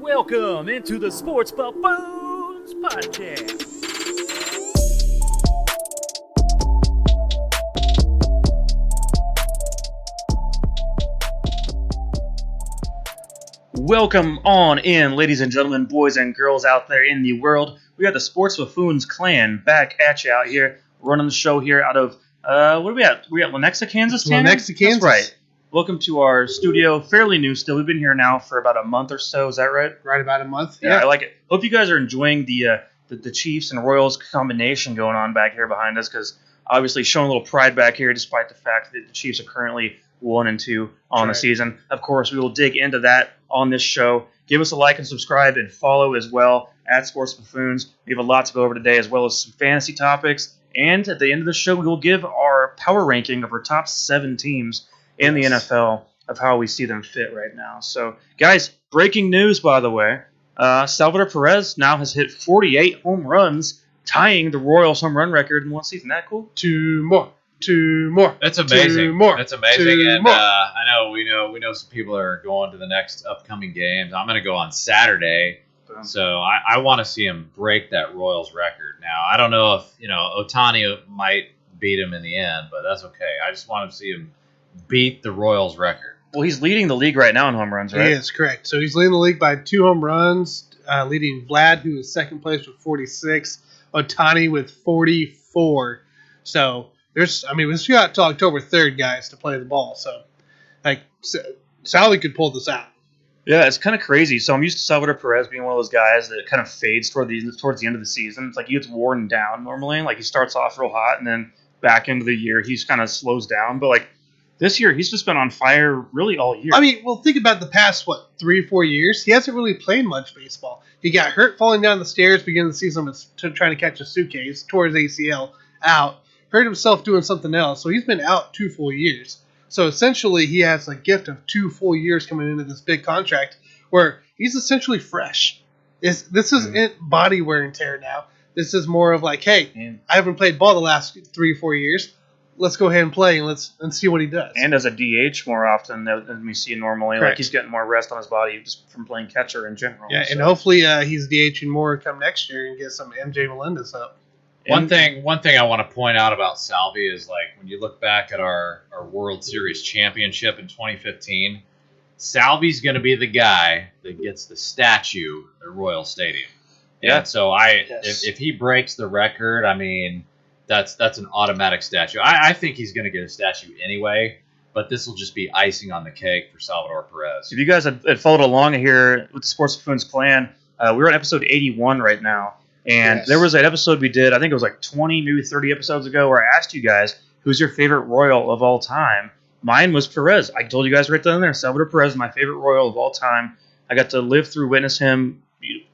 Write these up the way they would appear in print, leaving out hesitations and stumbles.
Welcome into the Sports Buffoons podcast. Welcome on in, ladies and gentlemen, boys and girls out there in the world. We got the Sports Buffoons clan back at you out here, running the show here out of, what are we at? We're at Lenexa, Kansas, Tanner? Lenexa, Kansas. That's right. Welcome to our studio, fairly new still. We've been here now for about a month or so, is that right? Right about a month, yeah. I like it. Hope you guys are enjoying the Chiefs and Royals combination going on back here behind us, because obviously showing a little pride back here despite the fact that the Chiefs are currently 1-2 on the season. Of course, we will dig into that on this show. Give us a like and subscribe and follow as well at Sports Buffoons. We have a lot to go over today, as well as some fantasy topics. And at the end of the show, we will give our power ranking of our top 7 teams in the NFL of how we see them fit right now. So, guys, breaking news, by the way. Salvador Perez now has hit 48 home runs, tying the Royals home run record in one season. Isn't that cool? Two more. That's amazing. Two more. That's amazing. Two and more. I know we know some people are going to the next upcoming games. I'm going to go on Saturday. So I want to see him break that Royals record. Now, I don't know if, Ohtani might beat him in the end, but that's okay. I just want to see him beat the Royals record. Well, he's leading the league right now in home runs, right? He is, correct. So he's leading the league by 2 home runs, leading Vlad, who is second place with 46, Ohtani with 44. So we still got till October 3rd, guys, to play the ball. So, Sally could pull this out. Yeah, it's kind of crazy. So I'm used to Salvador Perez being one of those guys that kind of fades towards the end of the season. It's like he gets worn down normally. Like he starts off real hot, and then back into the year he's kind of slows down. But this year he's just been on fire really all year. Think about the past 3 or 4 years. He hasn't really played much baseball. He got hurt falling down the stairs beginning of the season, trying to catch a suitcase, tore his ACL out, hurt himself doing something else. So he's been out 2 full years. So essentially, he has a gift of 2 full years coming into this big contract where he's essentially fresh. This isn't body wear and tear now. This is more of hey, I haven't played ball the last 3 or 4 years. Let's go ahead and play and see what he does. And as a DH more often than we see normally. Correct. He's getting more rest on his body just from playing catcher in general. Yeah, and hopefully he's DHing more come next year and get some MJ Melendez up. One thing I want to point out about Salvi is when you look back at our World Series championship in 2015, Salvi's going to be the guy that gets the statue at Royal Stadium. Yeah. And so if he breaks the record, that's an automatic statue. I think he's going to get a statue anyway, but this will just be icing on the cake for Salvador Perez. If you guys had followed along here with the Sports Buffoons clan, we're on episode 81 right now. And there was that episode we did, I think it was 20, maybe 30 episodes ago, where I asked you guys, who's your favorite Royal of all time? Mine was Perez. I told you guys right then and there, Salvador Perez is my favorite Royal of all time. I got to live through, witness him.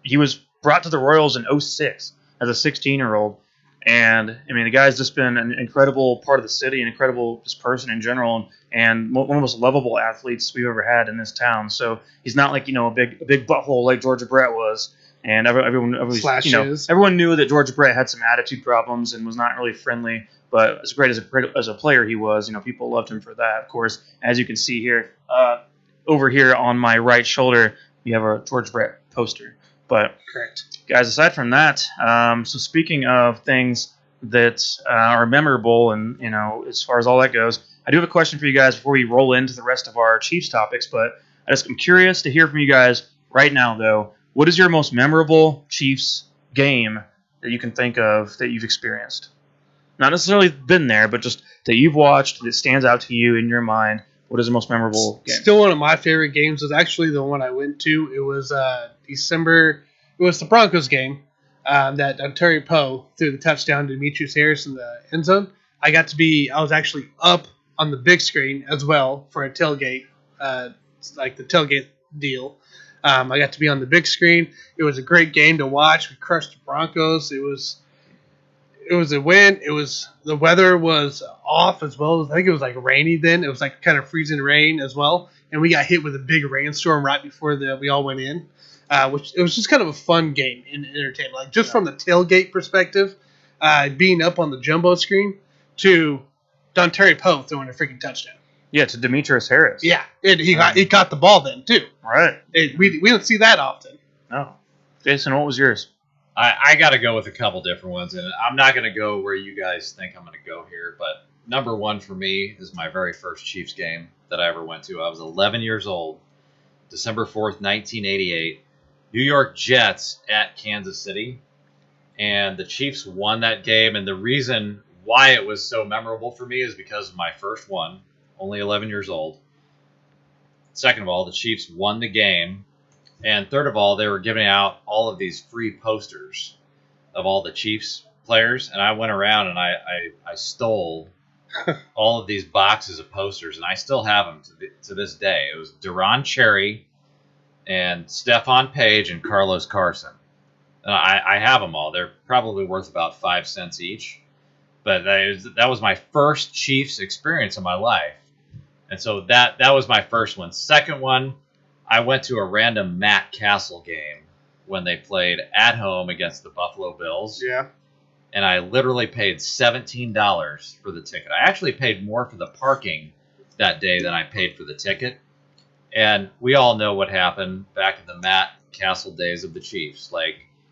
He was brought to the Royals in 2006 as a 16-year-old. And, the guy's just been an incredible part of the city, an incredible just person in general, and one of the most lovable athletes we've ever had in this town. So he's not a big butthole like Georgia Brett was. And everyone knew that Georgia Brett had some attitude problems and was not really friendly. But as great as a player he was, people loved him for that. Of course, as you can see here, over here on my right shoulder, we have our Georgia Brett poster. But correct, guys. Aside from that, so speaking of things that are memorable, and as far as all that goes, I do have a question for you guys before we roll into the rest of our Chiefs topics. But I'm curious to hear from you guys right now, though. What is your most memorable Chiefs game that you can think of that you've experienced? Not necessarily been there, but just that you've watched that stands out to you in your mind. What is the most memorable game? Still one of my favorite games was actually the one I went to. It was December. It was the Broncos game that Terry Poe threw the touchdown to Demetrius Harris in the end zone. I was actually up on the big screen as well for a tailgate, the tailgate deal. I got to be on the big screen. It was a great game to watch. We crushed the Broncos. It was a win. The weather was off as well. I think it was rainy then. It was kind of freezing rain as well. And we got hit with a big rainstorm right before we all went in, which it was just kind of a fun game and entertainment. From the tailgate perspective, being up on the jumbo screen to Terry Poe throwing a freaking touchdown. Yeah, to Demetrius Harris. Yeah, he caught the ball then too. Right. We don't see that often. No. Jason, what was yours? I got to go with a couple different ones, and I'm not going to go where you guys think I'm going to go here. But number one for me is my very first Chiefs game that I ever went to. I was 11 years old, December 4th, 1988. New York Jets at Kansas City, and the Chiefs won that game. And the reason why it was so memorable for me is because of my first one, only 11 years old. Second of all, the Chiefs won the game. And third of all, they were giving out all of these free posters of all the Chiefs players. And I went around and I stole all of these boxes of posters, and I still have them to this day. It was Duron Cherry and Stephon Page and Carlos Carson. And I have them all. They're probably worth about 5 cents each. But that was my first Chiefs experience in my life. And so that was my first one. Second one, I went to a random Matt Castle game when they played at home against the Buffalo Bills. Yeah. And I literally paid $17 for the ticket. I actually paid more for the parking that day than I paid for the ticket. And we all know what happened back in the Matt Castle days of the Chiefs.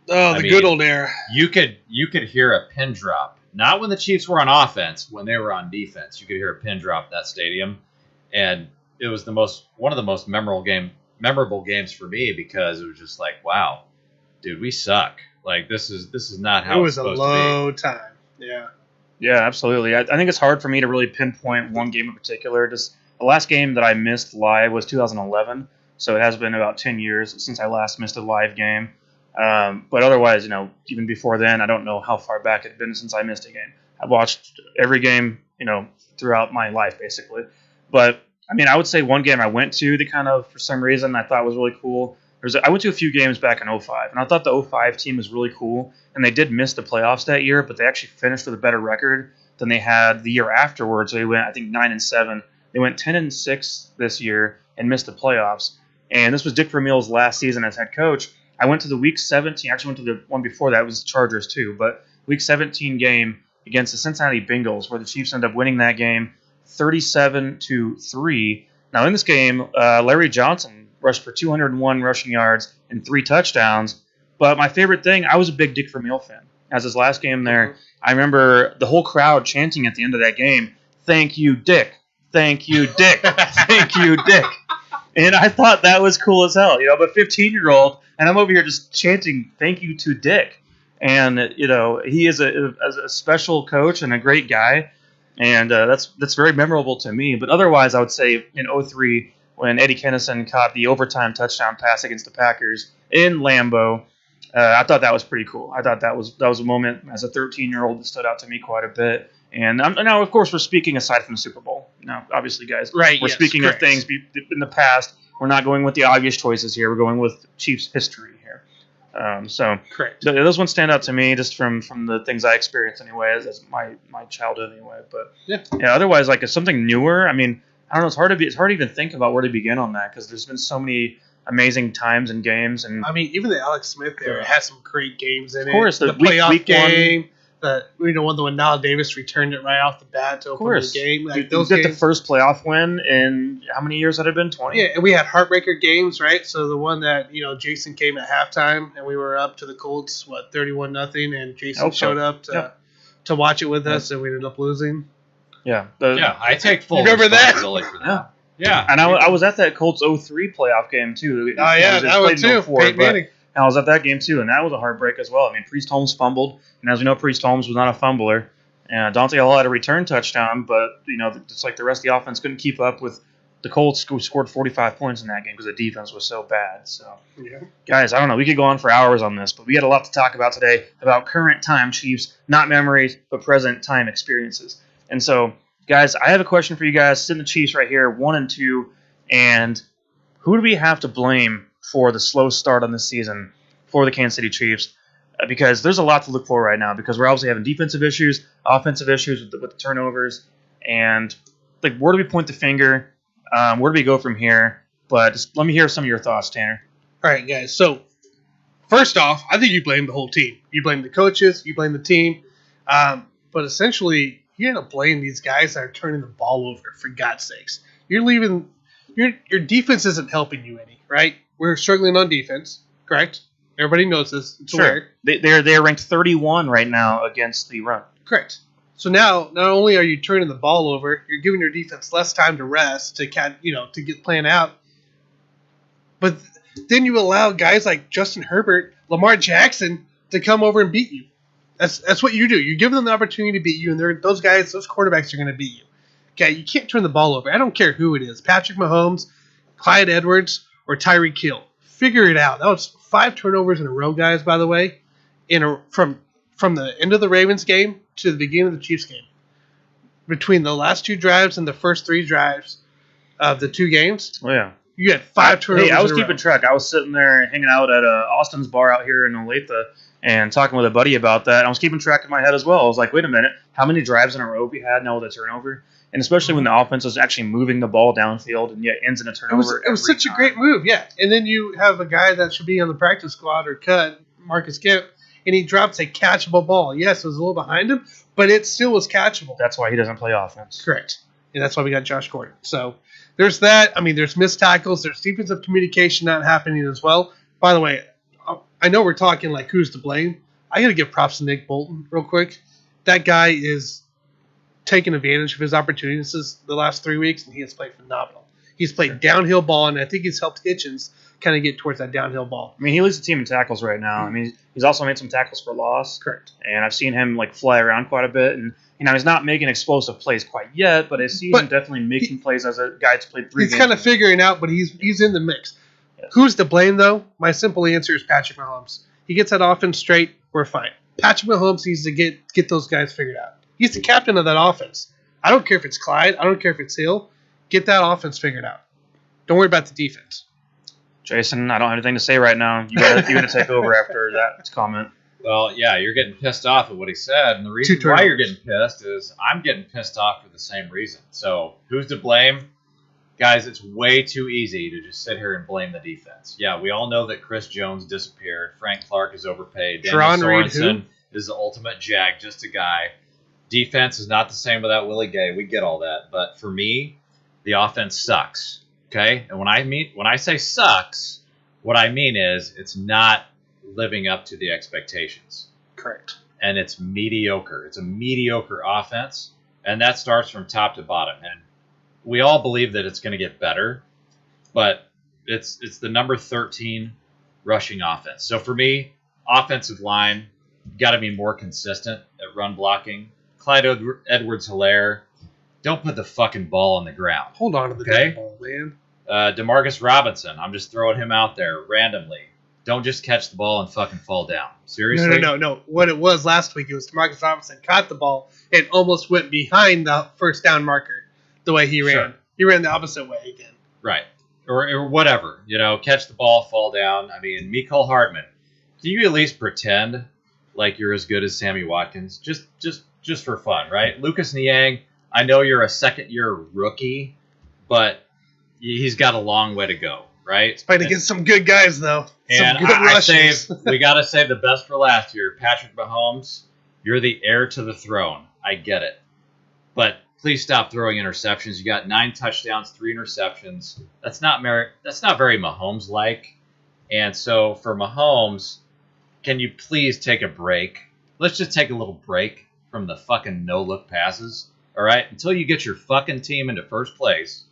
Good old era. You could hear a pin drop. Not when the Chiefs were on offense, when they were on defense. You could hear a pin drop in that stadium. And it was one of the most memorable games for me, because it was just like, wow, dude, we suck. Like, this is not how it's supposed to be. It was a low time. Yeah. Yeah, absolutely. I think it's hard for me to really pinpoint one game in particular. Just the last game that I missed live was 2011, so it has been about 10 years since I last missed a live game. But otherwise, even before then, I don't know how far back it had been since I missed a game. I've watched every game, throughout my life, basically. But, I would say one game I went to that kind of, for some reason, I thought was really cool. I went to a few games back in 2005, and I thought the 2005 team was really cool. And they did miss the playoffs that year, but they actually finished with a better record than they had the year afterwards. They went, I think, 9-7. They went 10-6 this year and missed the playoffs. And this was Dick Vermeil's last season as head coach. I went to the Week 17. Actually, went to the one before that. It was the Chargers too, but Week 17 game against the Cincinnati Bengals, where the Chiefs ended up winning that game 37-3. Now, in this game, Larry Johnson rushed for 201 rushing yards and 3 touchdowns. But my favorite thing, I was a big Dick Vermeil fan. As his last game there, I remember the whole crowd chanting at the end of that game, "Thank you, Dick. Thank you, Dick. Thank you, Dick." And I thought that was cool as hell. But 15-year-old, and I'm over here just chanting, "Thank you to Dick." And, he is a special coach and a great guy. And that's very memorable to me. But otherwise, I would say in 2003, when Eddie Kennison caught the overtime touchdown pass against the Packers in Lambeau, I thought that was pretty cool. I thought that was a moment as a 13-year-old that stood out to me quite a bit. And now, of course, we're speaking aside from the Super Bowl. Now, obviously, guys, right? We're speaking of things in the past. We're not going with the obvious choices here. We're going with Chiefs history here. Correct. Those ones stand out to me just from the things I experienced anyway, as my childhood anyway. But yeah. Otherwise, like, something newer. I don't know. It's hard to even think about where to begin on that, because there's been so many amazing times and games. And even the Alex Smith era has some great games in it. Of course, the playoff game. When Nile Davis returned it right off the bat to open the game. Like, those games. The first playoff win in how many years had it been? 20? Yeah, and we had heartbreaker games, right? So the one that, Jason came at halftime and we were up to the Colts, 31-0, and Jason showed up to watch it with us, and we ended up losing. Yeah. I take full responsibility for that. Yeah. And I was at that Colts 2003 playoff game too. That one too. Peyton Manning. I was at that game too, and that was a heartbreak as well. Priest Holmes fumbled, and as we know, Priest Holmes was not a fumbler. And Dante Hall had a return touchdown, but just like the rest of the offense couldn't keep up with the Colts, who scored 45 points in that game because the defense was so bad. So, guys, I don't know. We could go on for hours on this, but we got a lot to talk about today about current time Chiefs, not memories, but present time experiences. And so, guys, I have a question for you guys. Sitting the Chiefs right here, 1 and 2, and who do we have to blame for the slow start on this season for the Kansas City Chiefs? Because there's a lot to look for right now, because we're obviously having defensive issues, offensive issues with the turnovers, and where do we point the finger? Where do we go from here? But just let me hear some of your thoughts, Tanner. All right, guys. So first off, I think you blame the whole team. You blame the coaches. You blame the team. But essentially, you got to blame these guys that are turning the ball over, for God's sakes. You're leaving – your defense isn't helping you any, right? We're struggling on defense. Correct. Everybody knows this. It's Sure. aware. They're ranked 31 right now against the run. Correct. So now, not only are you turning the ball over, you're giving your defense less time to rest, to get plan out. But then you allow guys like Justin Herbert, Lamar Jackson to come over and beat you. That's what you do. You give them the opportunity to beat you, and those quarterbacks are going to beat you. Okay, you can't turn the ball over. I don't care who it is, Patrick Mahomes, Clyde Edwards, or Tyreek Hill. Figure it out. That was 5 turnovers in a row, guys. By the way, from the end of the Ravens game to the beginning of the Chiefs game. Between the last 2 drives and the first 3 drives of the 2 games, Oh, yeah. you had 5 turnovers. Hey, I was in a keeping row. track. I was sitting there hanging out at Austin's bar out here in Olathe and talking with a buddy about that. I was keeping track in my head as well. I was like, wait a minute, how many drives in a row have we had now with a turnover? And especially when the offense is actually moving the ball downfield and yet ends in a turnover. It was such a great move, yeah. And then you have a guy that should be on the practice squad or cut, Marcus Kemp, and he drops a catchable ball. Yes, it was a little behind him, but it still was catchable. That's why he doesn't play offense. Correct. And that's why we got Josh Gordon. So there's that. I mean, there's missed tackles. There's defensive communication not happening as well. By the way, I know we're talking like who's to blame. I got to give props to Nick Bolton real quick. That guy is taking advantage of his opportunities the last 3 weeks, and he has played phenomenal. He's played downhill ball, and I think he's helped Hitchens kind of get towards that downhill ball. I mean, he leads the team in tackles right now. I mean, he's also made some tackles for loss. Correct. And I've seen him fly around quite a bit. And he's not making explosive plays quite yet, but I see him definitely making plays as a guy that's played 3 games. He's kind of figuring out, but he's in the mix. Yes. Who's to blame though? My simple answer is Patrick Mahomes. He gets that offense straight, we're fine. Patrick Mahomes needs to get those guys figured out. He's the captain of that offense. I don't care if it's Clyde. I don't care if it's Hill. Get that offense figured out. Don't worry about the defense. Jason, I don't have anything to say right now. You got to take over after that comment. Well, yeah, you're getting pissed off at what he said, and the reason why you're getting pissed is I'm getting pissed off for the same reason. So who's to blame? Guys, it's way too easy to just sit here and blame the defense. Yeah, we all know that Chris Jones disappeared. Frank Clark is overpaid. Daniel Sorensen is the ultimate jag, just a guy. Defense is not the same without Willie Gay. We get all that. But for me, the offense sucks. Okay? And when I say sucks, what I mean is it's not living up to the expectations. Correct. And it's mediocre. It's a mediocre offense, and that starts from top to bottom. And we all believe that it's going to get better, but it's the number 13 rushing offense. So for me, offensive line, got to be more consistent at run blocking. Clyde Edwards-Helaire, don't put the fucking ball on the ground. Hold on to the damn ball, man. Demarcus Robinson, I'm just throwing him out there randomly. Don't just catch the ball and fucking fall down. Seriously? No. What it was last week, it was Demarcus Robinson caught the ball and almost went behind the first down marker the way he ran. Sure. He ran the opposite way again. Right. Or whatever. Catch the ball, fall down. I mean, Mecole Hardman, do you at least pretend like you're as good as Sammy Watkins? Just for fun, right? Lucas Niang, I know you're a second-year rookie, but he's got a long way to go, right? He's playing against some good guys, though. And I say we got to save the best for last year. Patrick Mahomes, you're the heir to the throne. I get it. But please stop throwing interceptions. You got 9 touchdowns, 3 interceptions. That's not very Mahomes-like. And so for Mahomes, can you please take a break? Let's just take a little break from the fucking no-look passes, all right? Until you get your fucking team into first place,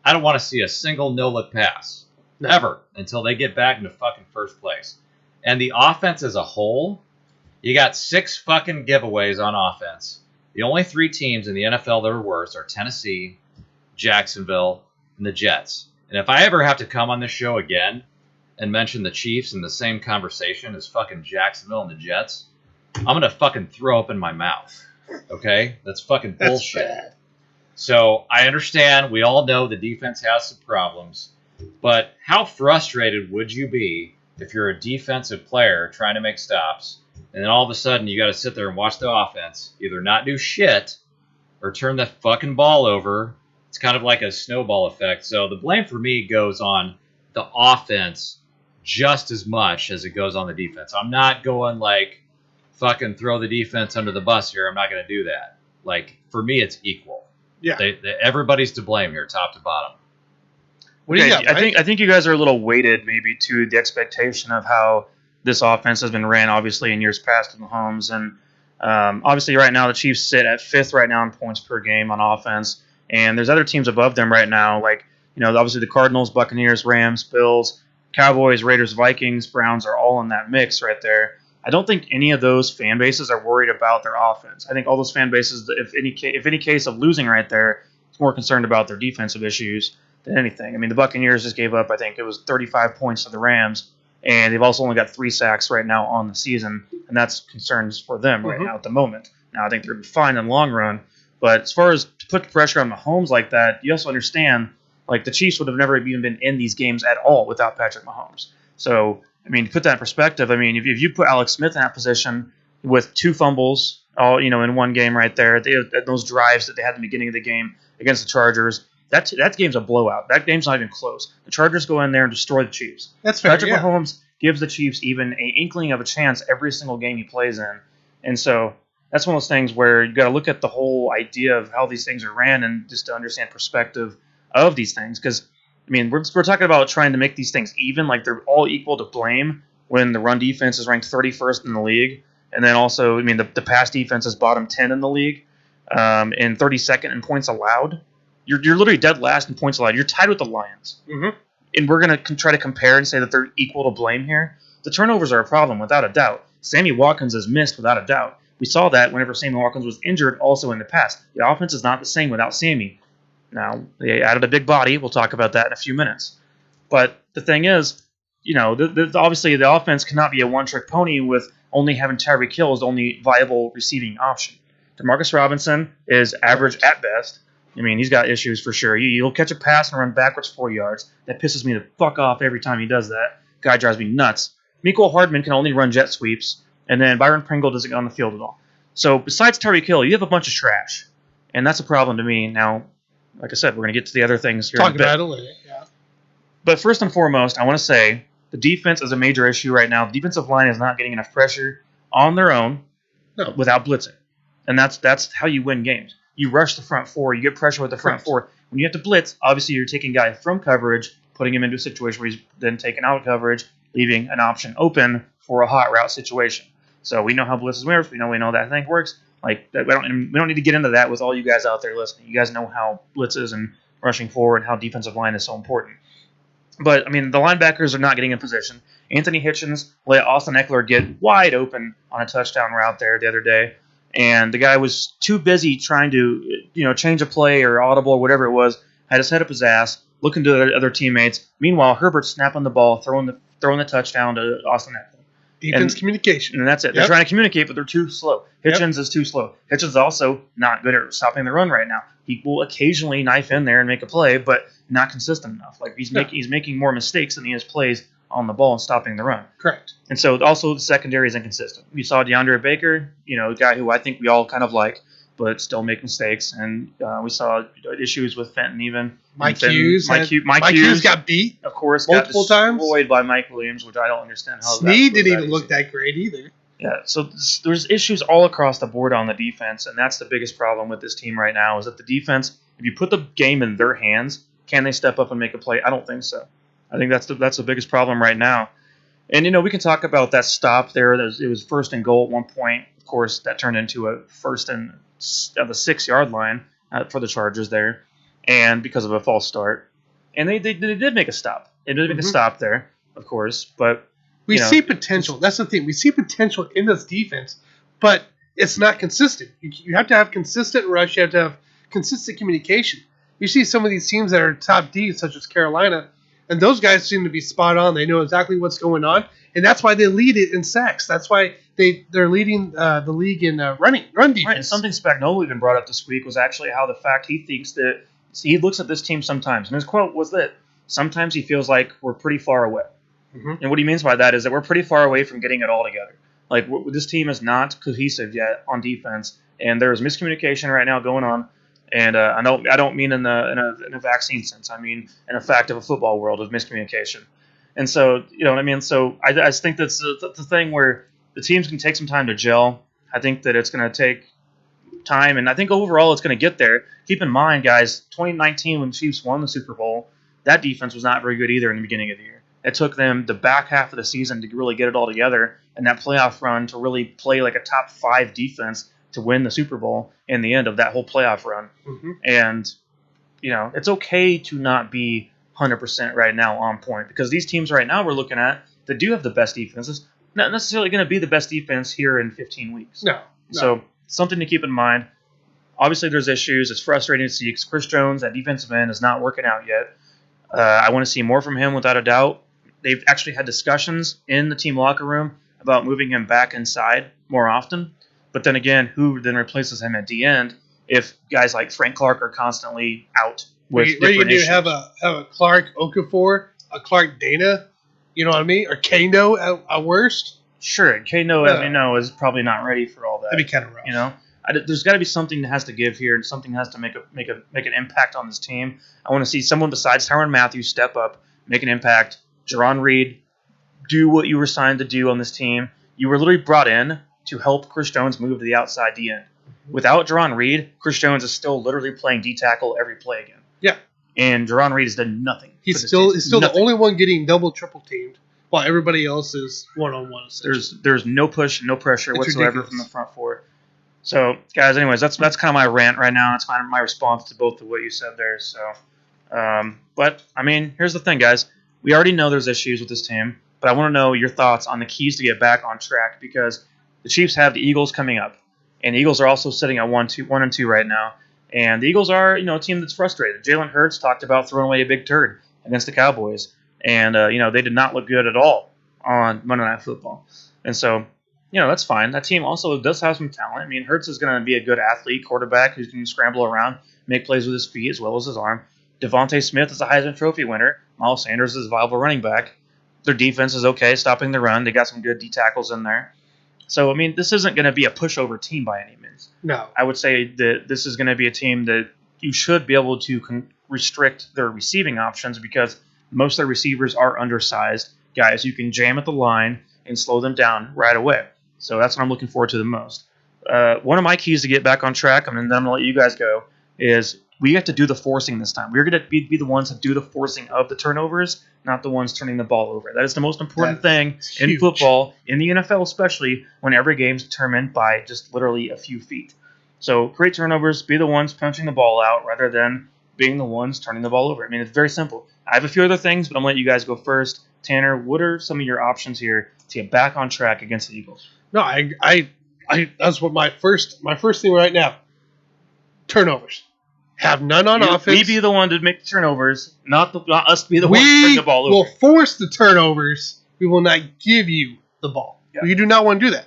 I don't want to see a single no-look pass, ever, until they get back into fucking first place. And the offense as a whole, you got 6 fucking giveaways on offense. The only 3 teams in the NFL that are worse are Tennessee, Jacksonville, and the Jets. And if I ever have to come on this show again and mention the Chiefs in the same conversation as fucking Jacksonville and the Jets, I'm going to fucking throw up in my mouth. Okay? That's fucking bullshit. That's bad. So I understand. We all know the defense has some problems. But how frustrated would you be if you're a defensive player trying to make stops, and then all of a sudden you got to sit there and watch the offense either not do shit or turn the fucking ball over? It's kind of like a snowball effect. So the blame for me goes on the offense just as much as it goes on the defense. I'm not going like fucking throw the defense under the bus here. I'm not going to do that. Like, for me, it's equal. Yeah. Everybody's to blame here, top to bottom. What do you got, Mike? I think you guys are a little weighted maybe to the expectation of how this offense has been ran, obviously, in years past with Mahomes. And obviously right now the Chiefs sit at 5th right now in points per game on offense. And there's other teams above them right now, like, obviously the Cardinals, Buccaneers, Rams, Bills, Cowboys, Raiders, Vikings, Browns are all in that mix right there. I don't think any of those fan bases are worried about their offense. I think all those fan bases, if any case of losing right there, is more concerned about their defensive issues than anything. I mean, the Buccaneers just gave up, I think it was 35 points to the Rams, and they've also only got 3 sacks right now on the season, and that's concerns for them right now at the moment. Now, I think they're fine in the long run, but as far as to put the pressure on Mahomes like that, you also understand, like, the Chiefs would have never even been in these games at all without Patrick Mahomes. So, I mean, to put that in perspective, I mean, if you put Alex Smith in that position with 2 fumbles, all in one game right there, those drives that they had at the beginning of the game against the Chargers, that game's a blowout. That game's not even close. The Chargers go in there and destroy the Chiefs. That's fair. Patrick Mahomes gives the Chiefs even an inkling of a chance every single game he plays in, and so that's one of those things where you got to look at the whole idea of how these things are ran and just to understand perspective of these things, because I mean, we're talking about trying to make these things even, like they're all equal to blame when the run defense is ranked 31st in the league. And then also, I mean, the pass defense is bottom 10 in the league and 32nd in points allowed. You're literally dead last in points allowed. You're tied with the Lions. Mm-hmm. And we're going to try to compare and say that they're equal to blame here. The turnovers are a problem, without a doubt. Sammy Watkins is missed, without a doubt. We saw that whenever Sammy Watkins was injured also in the past. The offense is not the same without Sammy. Now, they added a big body. We'll talk about that in a few minutes. But the thing is, obviously the offense cannot be a one-trick pony with only having Tyreek Hill as the only viable receiving option. Demarcus Robinson is average at best. I mean, he's got issues for sure. He'll catch a pass and run backwards 4 yards. That pisses me the fuck off every time he does that. Guy drives me nuts. Mecole Hardman can only run jet sweeps, and then Byron Pringle doesn't get on the field at all. So besides Tyreek Hill, you have a bunch of trash, and that's a problem to me. Now, like I said, we're going to get to the other things here. Talk about it later, yeah. But first and foremost, I want to say the defense is a major issue right now. The defensive line is not getting enough pressure on their own without blitzing. And that's how you win games. You rush the front four. You get pressure with the front four. When you have to blitz, obviously you're taking a guy from coverage, putting him into a situation where he's then taken out of coverage, leaving an option open for a hot route situation. So we know how blitzes works. We know that thing works. Like, we don't need to get into that with all you guys out there listening. You guys know how blitzes and rushing forward and how defensive line is so important. But, I mean, the linebackers are not getting in position. Anthony Hitchens let Austin Eckler get wide open on a touchdown route there the other day. And the guy was too busy trying to, change a play or audible or whatever it was, had his head up his ass, looking to the other teammates. Meanwhile, Herbert's snapping the ball, throwing the touchdown to Austin Eckler. Defense communication. And that's it. Yep. They're trying to communicate, but they're too slow. Hitchens is too slow. Hitchens is also not good at stopping the run right now. He will occasionally knife in there and make a play, but not consistent enough. Like, he's making more mistakes than he has plays on the ball and stopping the run. Correct. And so also the secondary is inconsistent. We saw DeAndre Baker, a guy who I think we all kind of like, but still make mistakes. And we saw issues with Fenton even. Mike Hughes got beat, of course, multiple times. Destroyed by Mike Williams, which I don't understand how. Snead didn't even look that great either. Yeah, so there's issues all across the board on the defense, and that's the biggest problem with this team right now is that the defense, if you put the game in their hands, can they step up and make a play? I don't think so. I think that's the biggest problem right now. And, we can talk about that stop there. It was first and goal at one point. Of course, that turned into a first and the 6-yard line for the Chargers there, and because of a false start. And they did make a stop. They did make a stop there, of course, but we see potential. That's the thing. We see potential in this defense, but it's not consistent. You have to have consistent rush. You have to have consistent communication. You see some of these teams that are top D, such as Carolina, and those guys seem to be spot on. They know exactly what's going on, and that's why they lead it in sacks. That's why they're leading the league in run defense. Right, and something Spagnuolo even brought up this week was actually how the fact he thinks that he looks at this team sometimes, and his quote was that sometimes he feels like we're pretty far away. And what he means by that is that we're pretty far away from getting it all together. Like, this team is not cohesive yet on defense, and there's miscommunication right now going on. And I don't mean in a vaccine sense. I mean in a fact of a football world of miscommunication. And so, you know what I mean? So I just think that's the thing where the teams can take some time to gel. I think that it's going to take time, and I think overall it's going to get there. Keep in mind, guys, 2019 when the Chiefs won the Super Bowl, that defense was not very good either in the beginning of the year. It took them the back half of the season to really get it all together, and that playoff run to really play like a top 5 defense to win the Super Bowl in the end of that whole playoff run. Mm-hmm. And, it's okay to not be 100% right now on point, because these teams right now we're looking at that do have the best defenses, not necessarily going to be the best defense here in 15 weeks. No. So something to keep in mind. Obviously, there's issues. It's frustrating to see because Chris Jones, that defensive end, is not working out yet. I want to see more from him without a doubt. They've actually had discussions in the team locker room about moving him back inside more often. But then again, who then replaces him at the end if guys like Frank Clark are constantly out with different issues? Are you going to have a Clark Okafor, a Clark Dana, you know what I mean? Or Kano at worst? Sure. Kano, as we know, is probably not ready for all that. That'd be kind of rough. There's got to be something that has to give here, and something has to make an impact on this team. I want to see someone besides Tyrann Mathieu step up, make an impact. Jerron Reed, do what you were signed to do on this team. You were literally brought in to help Chris Jones move to the outside D end. Without Jerron Reed, Chris Jones is still literally playing D tackle every play again. Yeah. And Jerron Reed has done nothing. He's still the only one getting double, triple teamed, while everybody else is one-on-one. There's no push, no pressure whatsoever from the front four. So, guys, anyways, that's kind of my rant right now. That's my response to both of what you said there. So, but, I mean, here's the thing, guys. We already know there's issues with this team, but I want to know your thoughts on the keys to get back on track, because the Chiefs have the Eagles coming up, and the Eagles are also sitting at 1-2 right now. And the Eagles are, a team that's frustrated. Jalen Hurts talked about throwing away a big turd against the Cowboys, and they did not look good at all on Monday Night Football. And so, that's fine. That team also does have some talent. I mean, Hurts is going to be a good athlete, quarterback who can scramble around, make plays with his feet as well as his arm. Devontae Smith is a Heisman Trophy winner. Miles Sanders is a viable running back. Their defense is okay, stopping the run. They got some good D tackles in there. So, I mean, this isn't going to be a pushover team by any means. No. I would say that this is going to be a team that you should be able to restrict their receiving options, because most of their receivers are undersized guys. You can jam at the line and slow them down right away. So that's what I'm looking forward to the most. One of my keys to get back on track, and then I'm going to let you guys go, is we have to do the forcing this time. We're going to be the ones that do the forcing of the turnovers, not the ones turning the ball over. That is the most important thing in football, in the NFL especially, when every game's determined by just literally a few feet. So create turnovers, be the ones punching the ball out rather than being the ones turning the ball over. I mean, it's very simple. I have a few other things, but I'm going to let you guys go first. Tanner, what are some of your options here to get back on track against the Eagles? No, I that's what my first thing right now. Turnovers. Have none on offense. We be the one to make the turnovers, not us be the one to bring the ball over. We will force the turnovers. We will not give you the ball. Yeah. We do not want to do that.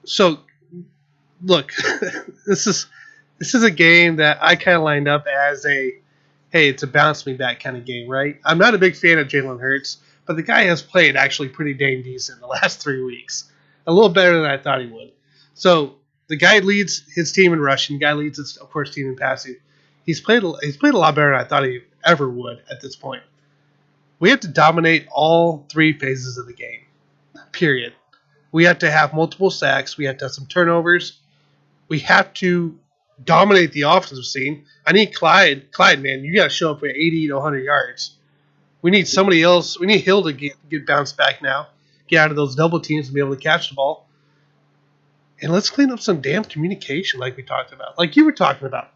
So, look, this is a game that I kind of lined up as it's a bounce me back kind of game, right? I'm not a big fan of Jalen Hurts, but the guy has played actually pretty dang decent the last 3 weeks. A little better than I thought he would. So the guy leads his team in rushing. The guy leads his, of course, team in passing. He's played a lot better than I thought he ever would at this point. We have to dominate all 3 phases of the game, period. We have to have multiple sacks. We have to have some turnovers. We have to dominate the offensive scene. I need Clyde, man, you got to show up for 80 to 100 yards. We need somebody else. We need Hill to get bounced back now, get out of those double teams and be able to catch the ball. And let's clean up some damn communication like we talked about, like you were talking about.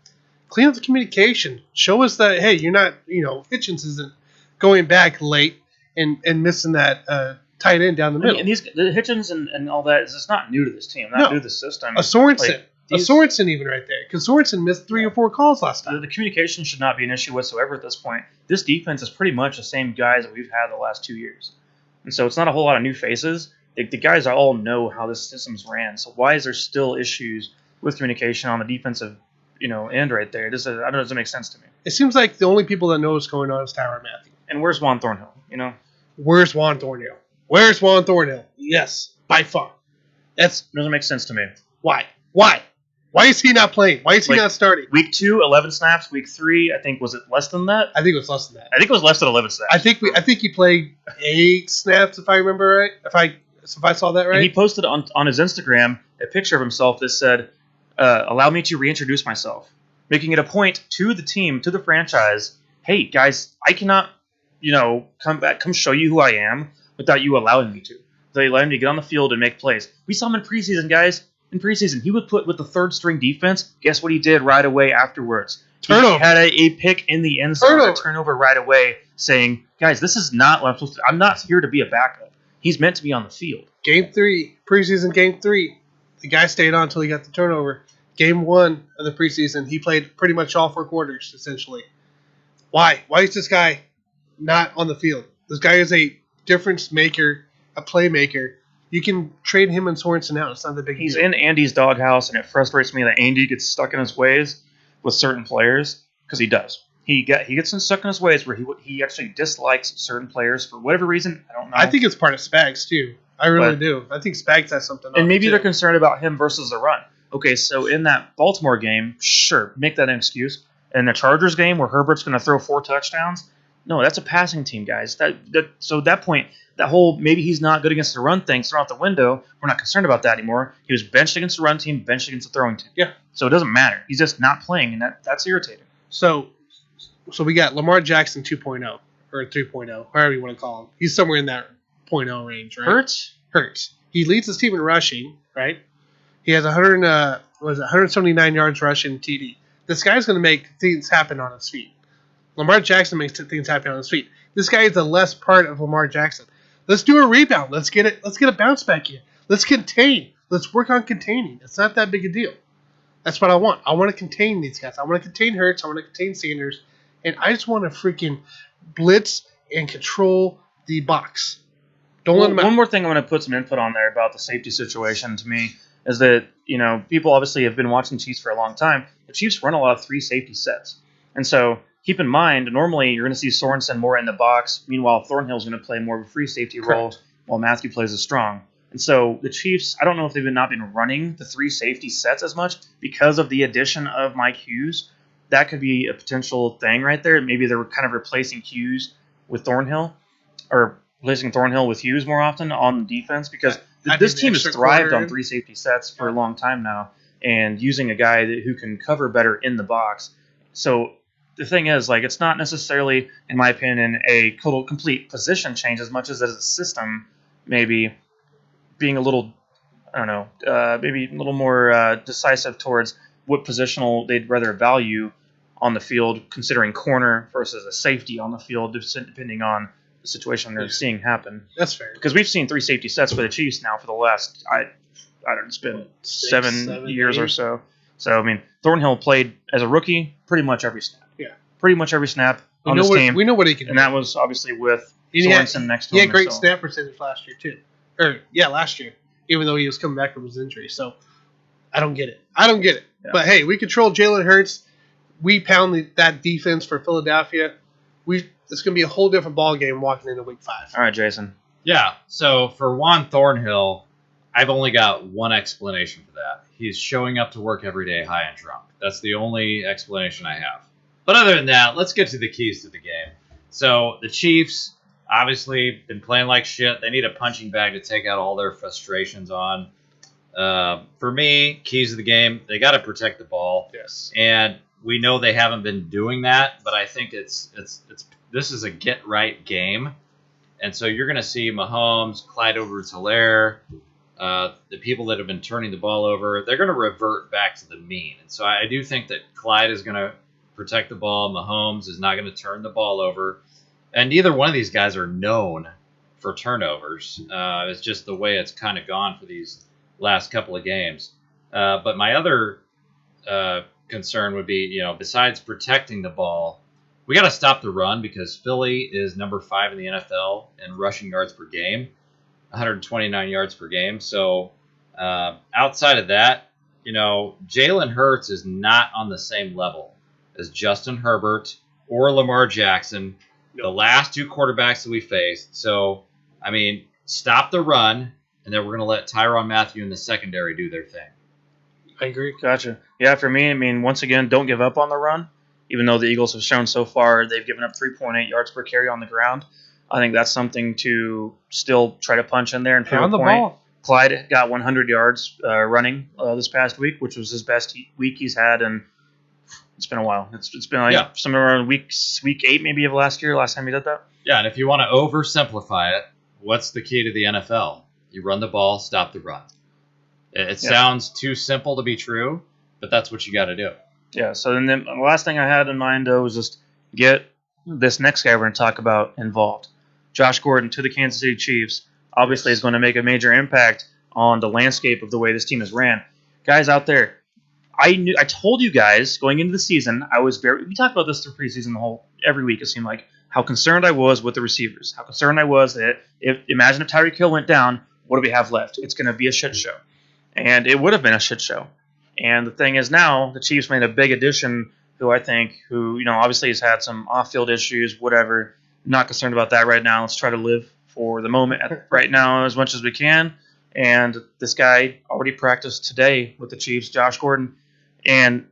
Clean up the communication. Show us that, hey, you're not, Hitchens isn't going back late and missing that tight end down the middle. And the Hitchens and all that is not new to this team, not new to the system. A Sorensen. Sorensen even right there. Because Sorensen missed 3 or 4 calls last time. The communication should not be an issue whatsoever at this point. This defense is pretty much the same guys that we've had the last 2 years. And so it's not a whole lot of new faces. The guys all know how this system's ran. So why is there still issues with communication on the defensive end right there? It doesn't make sense to me. It seems like the only people that know what's going on is Tyrann Mathieu. And where's Juan Thornhill? Where's Juan Thornhill? Where's Juan Thornhill? Yes, by far. That doesn't make sense to me. Why? Why is he not playing? Why is he not starting? Week 2, 11 snaps. Week 3, I think, was it less than that? I think it was less than that. I think it was less than 11 snaps. I think he played 8 snaps, if I remember right. If I saw that right. And he posted on his Instagram a picture of himself that said, allow me to reintroduce myself, making it a point to the team, to the franchise, hey, guys, I cannot, come show you who I am without you allowing me to. They let him to get on the field and make plays. We saw him in preseason, guys. In preseason, he was put with the third string defense. Guess what he did right away afterwards? Turnover. He had a pick in the end zone, a turnover right away, saying, guys, this is not what I'm supposed to. I'm not here to be a backup. He's meant to be on the field. Game 3, preseason game 3, the guy stayed on until he got the turnover. Game 1 of the preseason, he played pretty much all 4 quarters, essentially. Why? Why is this guy not on the field? This guy is a difference maker, a playmaker. You can trade him and Sorensen out. It's not the big deal. He's in Andy's doghouse, and it frustrates me that Andy gets stuck in his ways with certain players, because he does. He gets stuck in his ways where he actually dislikes certain players for whatever reason. I don't know. I think it's part of Spags, too. I really do. I think Spags has something on And maybe too. they're concerned about him versus the run. Okay, so in that Baltimore game, sure, make that an excuse. In the Chargers game where Herbert's going to throw 4 touchdowns, no, that's a passing team, guys. So at that point, that whole maybe he's not good against the run thing thrown out the window. We're not concerned about that anymore. He was benched against the run team, benched against the throwing team. Yeah. So it doesn't matter. He's just not playing, and that's irritating. So we got Lamar Jackson 2.0 or 3.0, however you want to call him. He's somewhere in that 0.0 range, right? Hurts. He leads his team in rushing, right? He has 179 yards rushing TD. This guy's going to make things happen on his feet. Lamar Jackson makes things happen on his feet. This guy is the less part of Lamar Jackson. Let's do a rebound. Let's get a bounce back here. Let's contain. Let's work on containing. It's not that big a deal. That's what I want. I want to contain these guys. I want to contain Hurts. I want to contain Sanders. And I just want to freaking blitz and control the box. Don't let them out. One more thing I want to put some input on there about the safety situation to me is that, people obviously have been watching the Chiefs for a long time. The Chiefs run a lot of 3 safety sets. And so keep in mind, normally you're going to see Sorensen more in the box. Meanwhile, Thornhill's going to play more of a free safety role while Matthew plays a strong. And so the Chiefs, I don't know if they've not been running the 3 safety sets as much because of the addition of Mike Hughes. That could be a potential thing right there. Maybe they were kind of replacing Hughes with Thornhill, or replacing Thornhill with Hughes more often on the defense, because this team has thrived on 3 safety sets for a long time now, and using a guy who can cover better in the box. So the thing is, it's not necessarily, in my opinion, a total complete position change as much as it is a system maybe being a little, maybe a little more decisive towards what positional they'd rather value on the field, considering corner versus a safety on the field, depending on the situation they're seeing happen. That's fair. Because we've seen 3 safety sets for the Chiefs now for the last, it's been 7 years or so. So, Thornhill played as a rookie pretty much every snap. Yeah. Pretty much every snap on this team. We know what he can do. And that was obviously with Sorensen next to him. He had great snap percentage last year, too. Last year, even though he was coming back from his injury. So, I don't get it. Yeah. But, hey, we control Jalen Hurts. We pound that defense for Philadelphia. It's going to be a whole different ball game walking into Week 5. All right, Jason. Yeah, so for Juan Thornhill, I've only got one explanation for that. He's showing up to work every day high and drunk. That's the only explanation I have. But other than that, let's get to the keys to the game. So the Chiefs, obviously, been playing like shit. They need a punching bag to take out all their frustrations on. For me, keys to the game, they got to protect the ball. Yes. And we know they haven't been doing that, but I think this is a get-right game. And so you're going to see Mahomes, Clyde Edwards-Helaire, the people that have been turning the ball over, they're going to revert back to the mean. And so I do think that Clyde is going to protect the ball. Mahomes is not going to turn the ball over. And neither one of these guys are known for turnovers. It's just the way it's kind of gone for these last couple of games. But my other concern would be, besides protecting the ball, we got to stop the run, because Philly is number 5 in the NFL in rushing yards per game, 129 yards per game. So outside of that, Jalen Hurts is not on the same level as Justin Herbert or Lamar Jackson, the last 2 quarterbacks that we faced. So, stop the run, and then we're going to let Tyrann Mathieu and the secondary do their thing. I agree. Gotcha. Yeah, for me, once again, don't give up on the run. Even though the Eagles have shown so far they've given up 3.8 yards per carry on the ground, I think that's something to still try to punch in there and prove a point. Ball. Clyde got 100 yards running this past week, which was his best week he's had in It's been a while. It's been like somewhere around week 8 maybe of last year. Last time he did that. Yeah, and if you want to oversimplify it, what's the key to the NFL? You run the ball, stop the run. It sounds too simple to be true, but that's what you got to do. Yeah. So then the last thing I had in mind though was just get this next guy we're going to talk about involved. Josh Gordon to the Kansas City Chiefs. Obviously, is going to make a major impact on the landscape of the way this team is ran. Guys out there, I told you guys going into the season, we talked about this through preseason every week. It seemed like how concerned I was with the receivers. How concerned I was that imagine if Tyreek Hill went down, what do we have left? It's going to be a shit show, and it would have been a shit show. And the thing is now the Chiefs made a big addition, who obviously has had some off-field issues, whatever. Not concerned about that right now. Let's try to live for the moment right now as much as we can. And this guy already practiced today with the Chiefs, Josh Gordon. And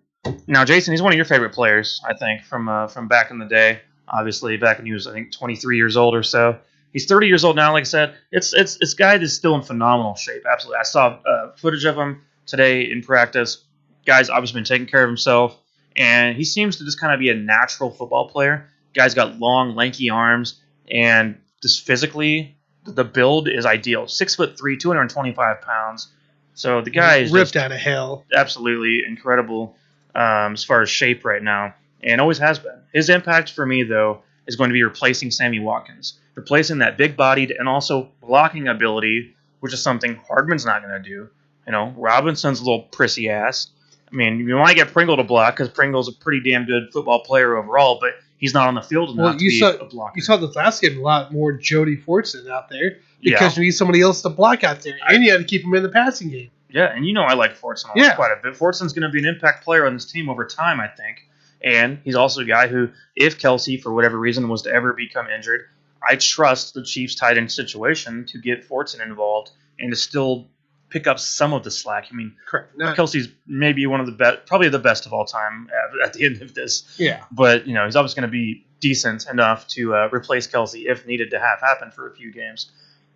now, Jason, he's one of your favorite players, I think, from back in the day. Obviously, back when he was, I think, 23 years old or so. He's 30 years old now, like I said. It's guy that's still in phenomenal shape. Absolutely. I saw footage of him today in practice. Guy's obviously been taking care of himself. And he seems to just kind of be a natural football player. Guy's got long, lanky arms. And just physically, the build is ideal. 6'3", 225 pounds. So the guy is ripped out of hell. Absolutely incredible as far as shape right now, and always has been. His impact for me, though, is going to be replacing Sammy Watkins, replacing that big-bodied and also blocking ability, which is something Hardman's not going to do. Robinson's a little prissy ass. I mean, you might get Pringle to block because Pringle's a pretty damn good football player overall, but he's not on the field enough to be a blocker. You saw the last game a lot more Jody Fortson out there because you need somebody else to block out there, and you had to keep him in the passing game. Yeah, and I like Fortson quite a bit. Fortson's going to be an impact player on this team over time, I think. And he's also a guy who, if Kelsey, for whatever reason, was to ever become injured, I trust the Chiefs' tight end situation to get Fortson involved and to still pick up some of the slack. I mean, correct. Kelsey's maybe one of the best, probably the best of all time at the end of this. Yeah. But, he's obviously going to be decent enough to replace Kelsey if needed to have happen for a few games.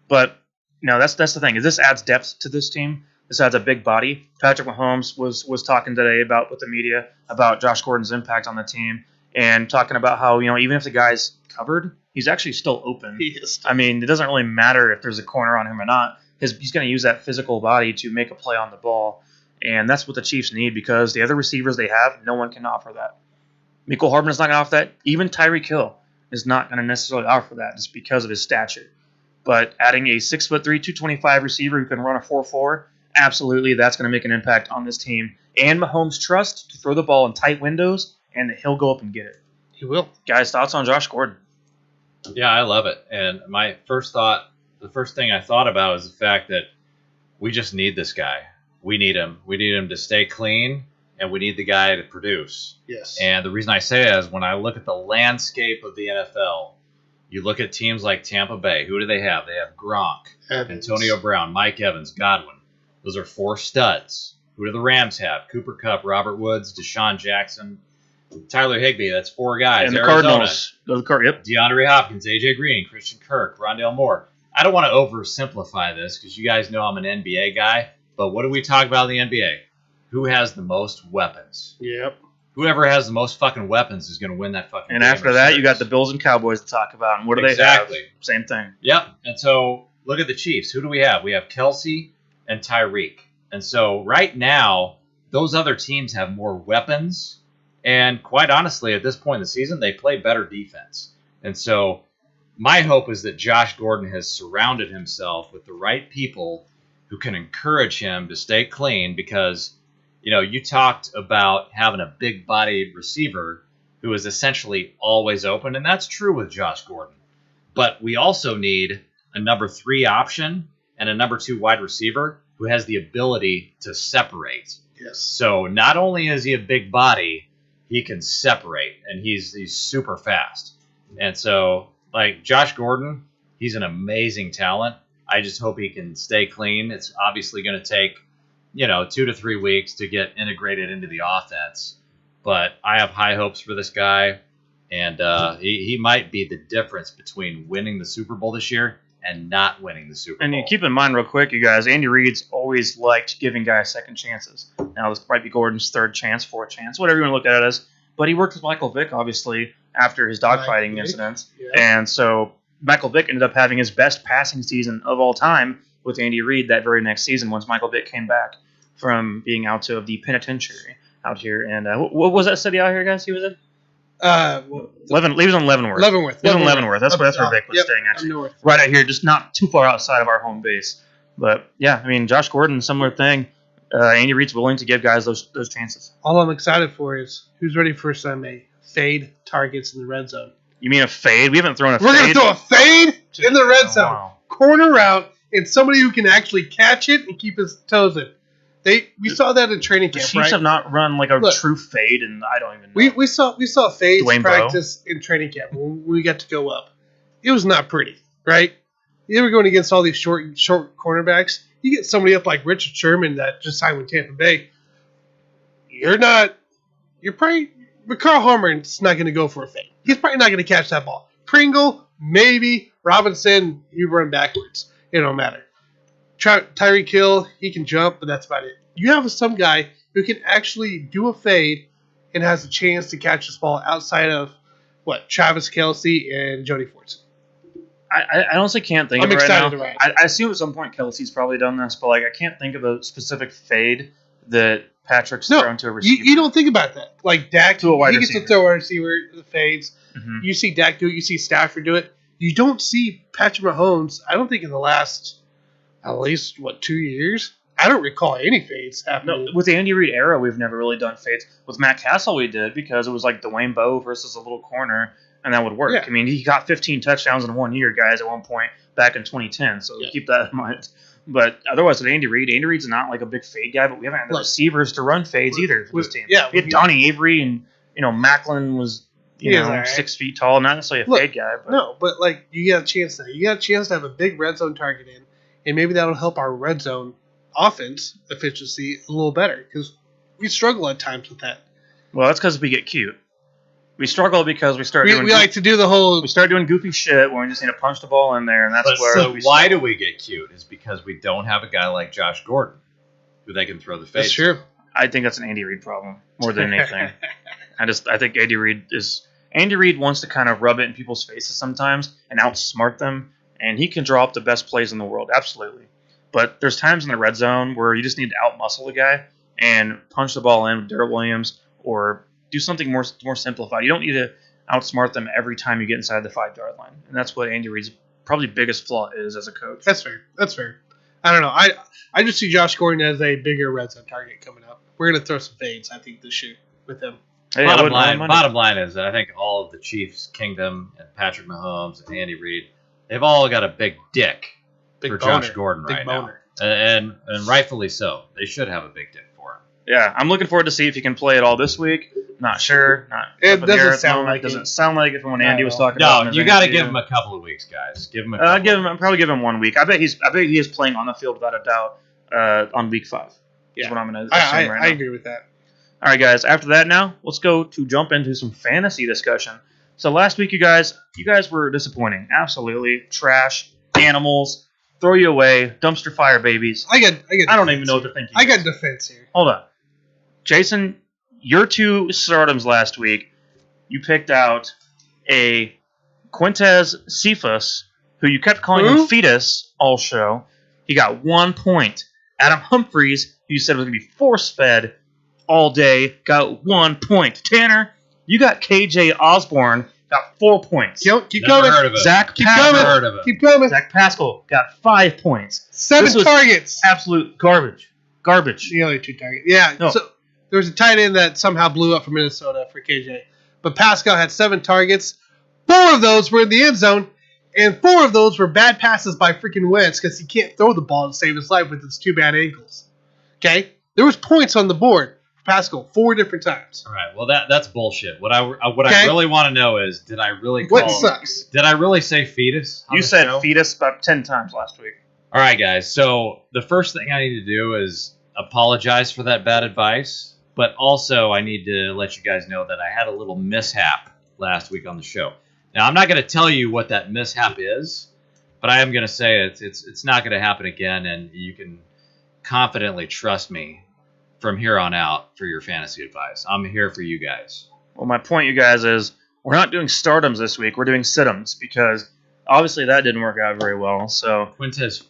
But, that's the thing. Is this adds depth to this team. This adds a big body. Patrick Mahomes was talking today with the media about Josh Gordon's impact on the team and talking about how, even if the guy's covered, he's actually still open. He is. I mean, it doesn't really matter if there's a corner on him or not. He's going to use that physical body to make a play on the ball. And that's what the Chiefs need because the other receivers they have, no one can offer that. Mecole Hardman's not going to offer that. Even Tyreek Hill is not going to necessarily offer that just because of his stature. But adding a 6'3", 225 receiver who can run a 4.4, absolutely, that's going to make an impact on this team. And Mahomes' trust to throw the ball in tight windows, and that he'll go up and get it. He will. Guys, thoughts on Josh Gordon? Yeah, I love it. And the first thing I thought about is the fact that we just need this guy. We need him. We need him to stay clean, and we need the guy to produce. Yes. And the reason I say that is when I look at the landscape of the NFL, you look at teams like Tampa Bay. Who do they have? They have Gronk, Antonio Brown, Mike Evans, Godwin. Those are 4 studs. Who do the Rams have? Cooper Kupp, Robert Woods, Deshaun Jackson, Tyler Higbee. That's 4 guys. And the Arizona, Cardinals. Yep. DeAndre Hopkins, AJ Green, Christian Kirk, Rondale Moore. I don't want to oversimplify this because you guys know I'm an NBA guy, but what do we talk about in the NBA? Who has the most weapons? Yep. Whoever has the most fucking weapons is going to win that fucking game. And after that, you got the Bills and Cowboys to talk about. And what do they have? Same thing. Yep. And so look at the Chiefs. Who do we have? We have Kelsey and Tyreek. And so right now, those other teams have more weapons. And quite honestly, at this point in the season, they play better defense. And so my hope is that Josh Gordon has surrounded himself with the right people who can encourage him to stay clean because, you talked about having a big-bodied receiver who is essentially always open, and that's true with Josh Gordon. But we also need a number 3 option and a number 2 wide receiver who has the ability to separate. Yes. So not only is he a big body, he can separate, and he's super fast. And so, like Josh Gordon, he's an amazing talent. I just hope he can stay clean. It's obviously going to take, 2 to 3 weeks to get integrated into the offense. But I have high hopes for this guy, and he might be the difference between winning the Super Bowl this year and not winning the Super Bowl. And you keep in mind real quick, you guys, Andy Reid's always liked giving guys second chances. Now, this might be Gordon's 3rd chance, 4th chance, whatever you want to look at it as. but he worked with Michael Vick, obviously, after his dogfighting incident. Yeah. And so Michael Vick ended up having his best passing season of all time with Andy Reid that very next season once Michael Vick came back from being out of the penitentiary out here. And what was that city out here, guys, he was in? He was in Leavenworth. Leavenworth. He was in Leavenworth. That's where Vic was staying, actually. Right out here, just not too far outside of our home base. But, yeah, I mean, Josh Gordon, similar thing. Andy Reid's willing to give guys those chances. All I'm excited for is who's ready for some fade targets in the red zone. You mean a fade? We haven't thrown a fade. We're going to throw a fade in the red zone. Wow. Corner route, and somebody who can actually catch it and keep his toes in. We saw that in training camp, The Chiefs have not run like a true fade, and I don't even know. We saw fades practice in training camp when we got to go up. It was not pretty, right? You ever going against all these short cornerbacks, you get somebody up like Richard Sherman that just signed with Tampa Bay. But Carl Harmon's not going to go for a fade. He's probably not going to catch that ball. Pringle, maybe. Robinson, you run backwards. It don't matter. Tyreek Hill, he can jump, but that's about it. You have some guy who can actually do a fade and has a chance to catch this ball outside of, Travis Kelce and Jody Fortson. I honestly can't think of it right now. Right. I assume at some point Kelsey's probably done this, but I can't think of a specific fade that Patrick's thrown to a receiver. You don't think about that. Like Dak, to a wide he receiver. gets to throw a receiver the fades. Mm-hmm. You see Dak do it. You see Stafford do it. You don't see Patrick Mahomes, I don't think in the last, at least, 2 years? I don't recall any fades happening. No, with the Andy Reid era, we've never really done fades. With Matt Castle, we did because it was like Dwayne Bowe versus a little corner, and that would work. Yeah. I mean, he got 15 touchdowns in 1 year, guys, at one point back in 2010, so keep that in mind. But otherwise, with Andy Reid's not like a big fade guy, but we haven't had the receivers to run fades either for this team. Yeah, we had Donnie Avery, and Macklin was 6 feet tall, not necessarily a fade guy. But. No, but you got a chance there. You got a chance to have a big red zone target in, and maybe that'll help our red zone offense efficiency a little better because we struggle at times with that. Well, that's because we get cute. We struggle because we start doing. We like to do the whole. We start doing goofy shit when we just need to punch the ball in there, and that's where. So why do we get cute? Is because we don't have a guy like Josh Gordon who they can throw the face. That's true. I think that's an Andy Reid problem more than anything. I think Andy Reid wants to kind of rub it in people's faces sometimes and outsmart them, and he can draw up the best plays in the world, absolutely. But there's times in the red zone where you just need to outmuscle the guy and punch the ball in with Darrell Williams or do something more simplified. You don't need to outsmart them every time you get inside the 5-yard line, and that's what Andy Reid's probably biggest flaw is as a coach. That's fair. I don't know. I just see Josh Gordon as a bigger red zone target coming up. We're gonna throw some fades, I think, this year with him. Hey, bottom line is I think all of the Chiefs' kingdom and Patrick Mahomes and Andy Reid, they've all got a big dick for Josh Gordon right now, and rightfully so. They should have a big dick for him. Yeah, I'm looking forward to see if he can play it all this week. Not sure. It doesn't sound like it. Doesn't sound like it from when Andy was talking about. No, you got to give him a couple of weeks, guys. Give him. Probably give him 1 week. I bet he is playing on the field without a doubt on week 5. Yeah, is what I'm going to assume right now. I agree with that. All right, guys. After that, now let's go to jump into some fantasy discussion. So last week, you guys were disappointing. Absolutely trash, animals, throw you away, dumpster fire babies. I don't even know what to think. I got defense here. Hold on, Jason. Your 2 stardoms last week, you picked out a Quintez Cephas, who you kept calling him fetus all show. He got 1 point. Adam Humphries, who you said was going to be force-fed all day, got 1 point. Tanner, you got KJ Osborne, got 4 points. Keep coming. Zach Pascal got 5 points. 7 targets. Absolute garbage. The only 2 targets. Yeah. No. So there was a tight end that somehow blew up for Minnesota for KJ. But Pascal had 7 targets. 4 of those were in the end zone. And 4 of those were bad passes by freaking Wentz because he can't throw the ball to save his life with his 2 bad ankles. Okay? There was points on the board for Pascal 4 different times. All right. Well, that's bullshit. What I really want to know is, did I really call? What sucks? Did I really say fetus? You said fetus about 10 times last week. All right, guys. So the first thing I need to do is apologize for that bad advice. But also, I need to let you guys know that I had a little mishap last week on the show. Now, I'm not going to tell you what that mishap is, but I am going to say it's not going to happen again, and you can confidently trust me from here on out for your fantasy advice. I'm here for you guys. Well, my point, you guys, is we're not doing stardoms this week. We're doing situms because obviously that didn't work out very well. So Quintez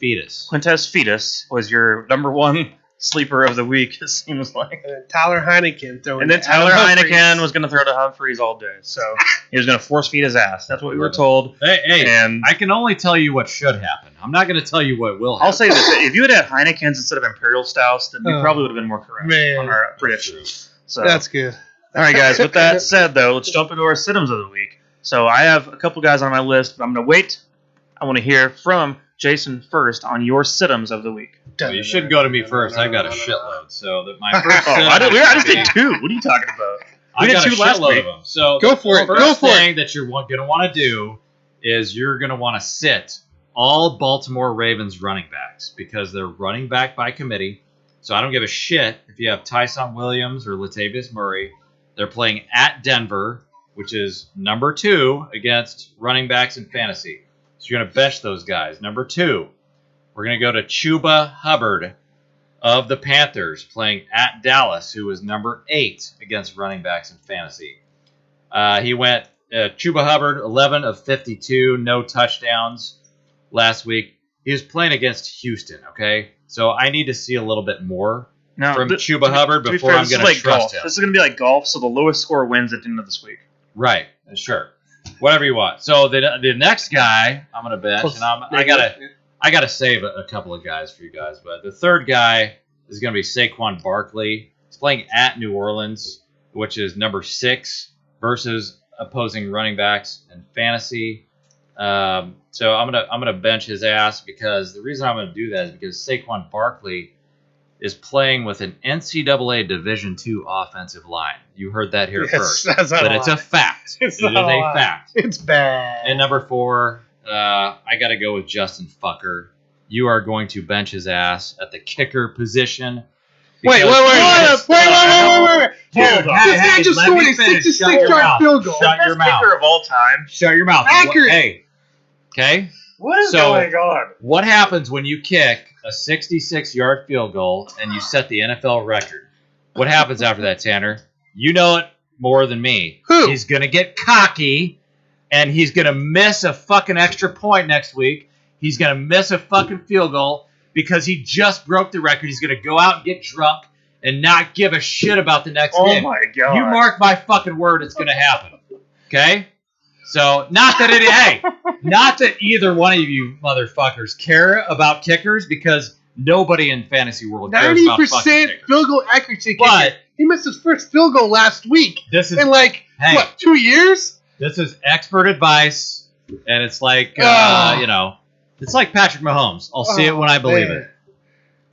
Fetus was your number one sleeper of the week, it seems like. And then Tyler Heineken throwing. And then Tyler Heineken was going to throw to Humphreys all day. So he was going to force feed his ass. That's what we were told. Hey, and I can only tell you what should happen. I'm not going to tell you what will happen. I'll say this. If you had Heinekens instead of Imperial Stouts, then you probably would have been more correct on our predictions. So that's good. All right, guys. With that said, though, let's jump into our situms of the week. So I have a couple guys on my list, but I'm going to wait. I want to hear from Jason first on your situms of the week. Well, you should go to me first. I got a shitload. So that my first. I just did two. What are you talking about? I got a shitload of them. So go for it. The first thing that you're going to want to do is you're going to want to sit all Baltimore Ravens running backs because they're running back by committee. So I don't give a shit if you have Tyson Williams or Latavius Murray. They're playing at Denver, which is number 2 against running backs in fantasy. So you're going to bench those guys. Number 2, we're going to go to Chuba Hubbard of the Panthers playing at Dallas, who is number 8 against running backs in fantasy. He went Chuba Hubbard, 11 of 52, no touchdowns last week. He was playing against Houston, okay? So I need to see a little bit more from Chuba Hubbard before I'm going to trust him. This is going to be like golf, so the lowest score wins at the end of this week. Right, sure. Whatever you want. So the next guy I'm going to bench, and I gotta save a couple of guys for you guys, but the third guy is going to be Saquon Barkley. He's playing at New Orleans, which is number 6 versus opposing running backs in fantasy. So I'm gonna bench his ass because the reason I'm gonna do that is because Saquon Barkley is playing with an NCAA Division II offensive line. You heard that here first, but it's a fact. It is a fact. It's bad. And number 4, I got to go with Justin Fucker. You are going to bench his ass at the kicker position. Wait. Hold on. This guy just scored a 66-yard field goal. Shut your mouth. Kicker of all time. Shut your mouth. Accurate. Hey. Okay? What is going on? What happens when you kick a 66-yard field goal and you set the NFL record? What happens after that, Tanner? You know it more than me. Who? He's going to get cocky, and he's going to miss a fucking extra point next week. He's going to miss a fucking field goal because he just broke the record. He's going to go out and get drunk and not give a shit about the next game. Oh, my God. You mark my fucking word, it's going to happen. Okay? So, not that either one of you motherfuckers care about kickers because nobody in fantasy world cares about fucking kickers. 90% field goal accuracy kicker. But he missed his first field goal last week. This is in 2 years? This is expert advice, and it's like it's like Patrick Mahomes. I'll see it when I believe it.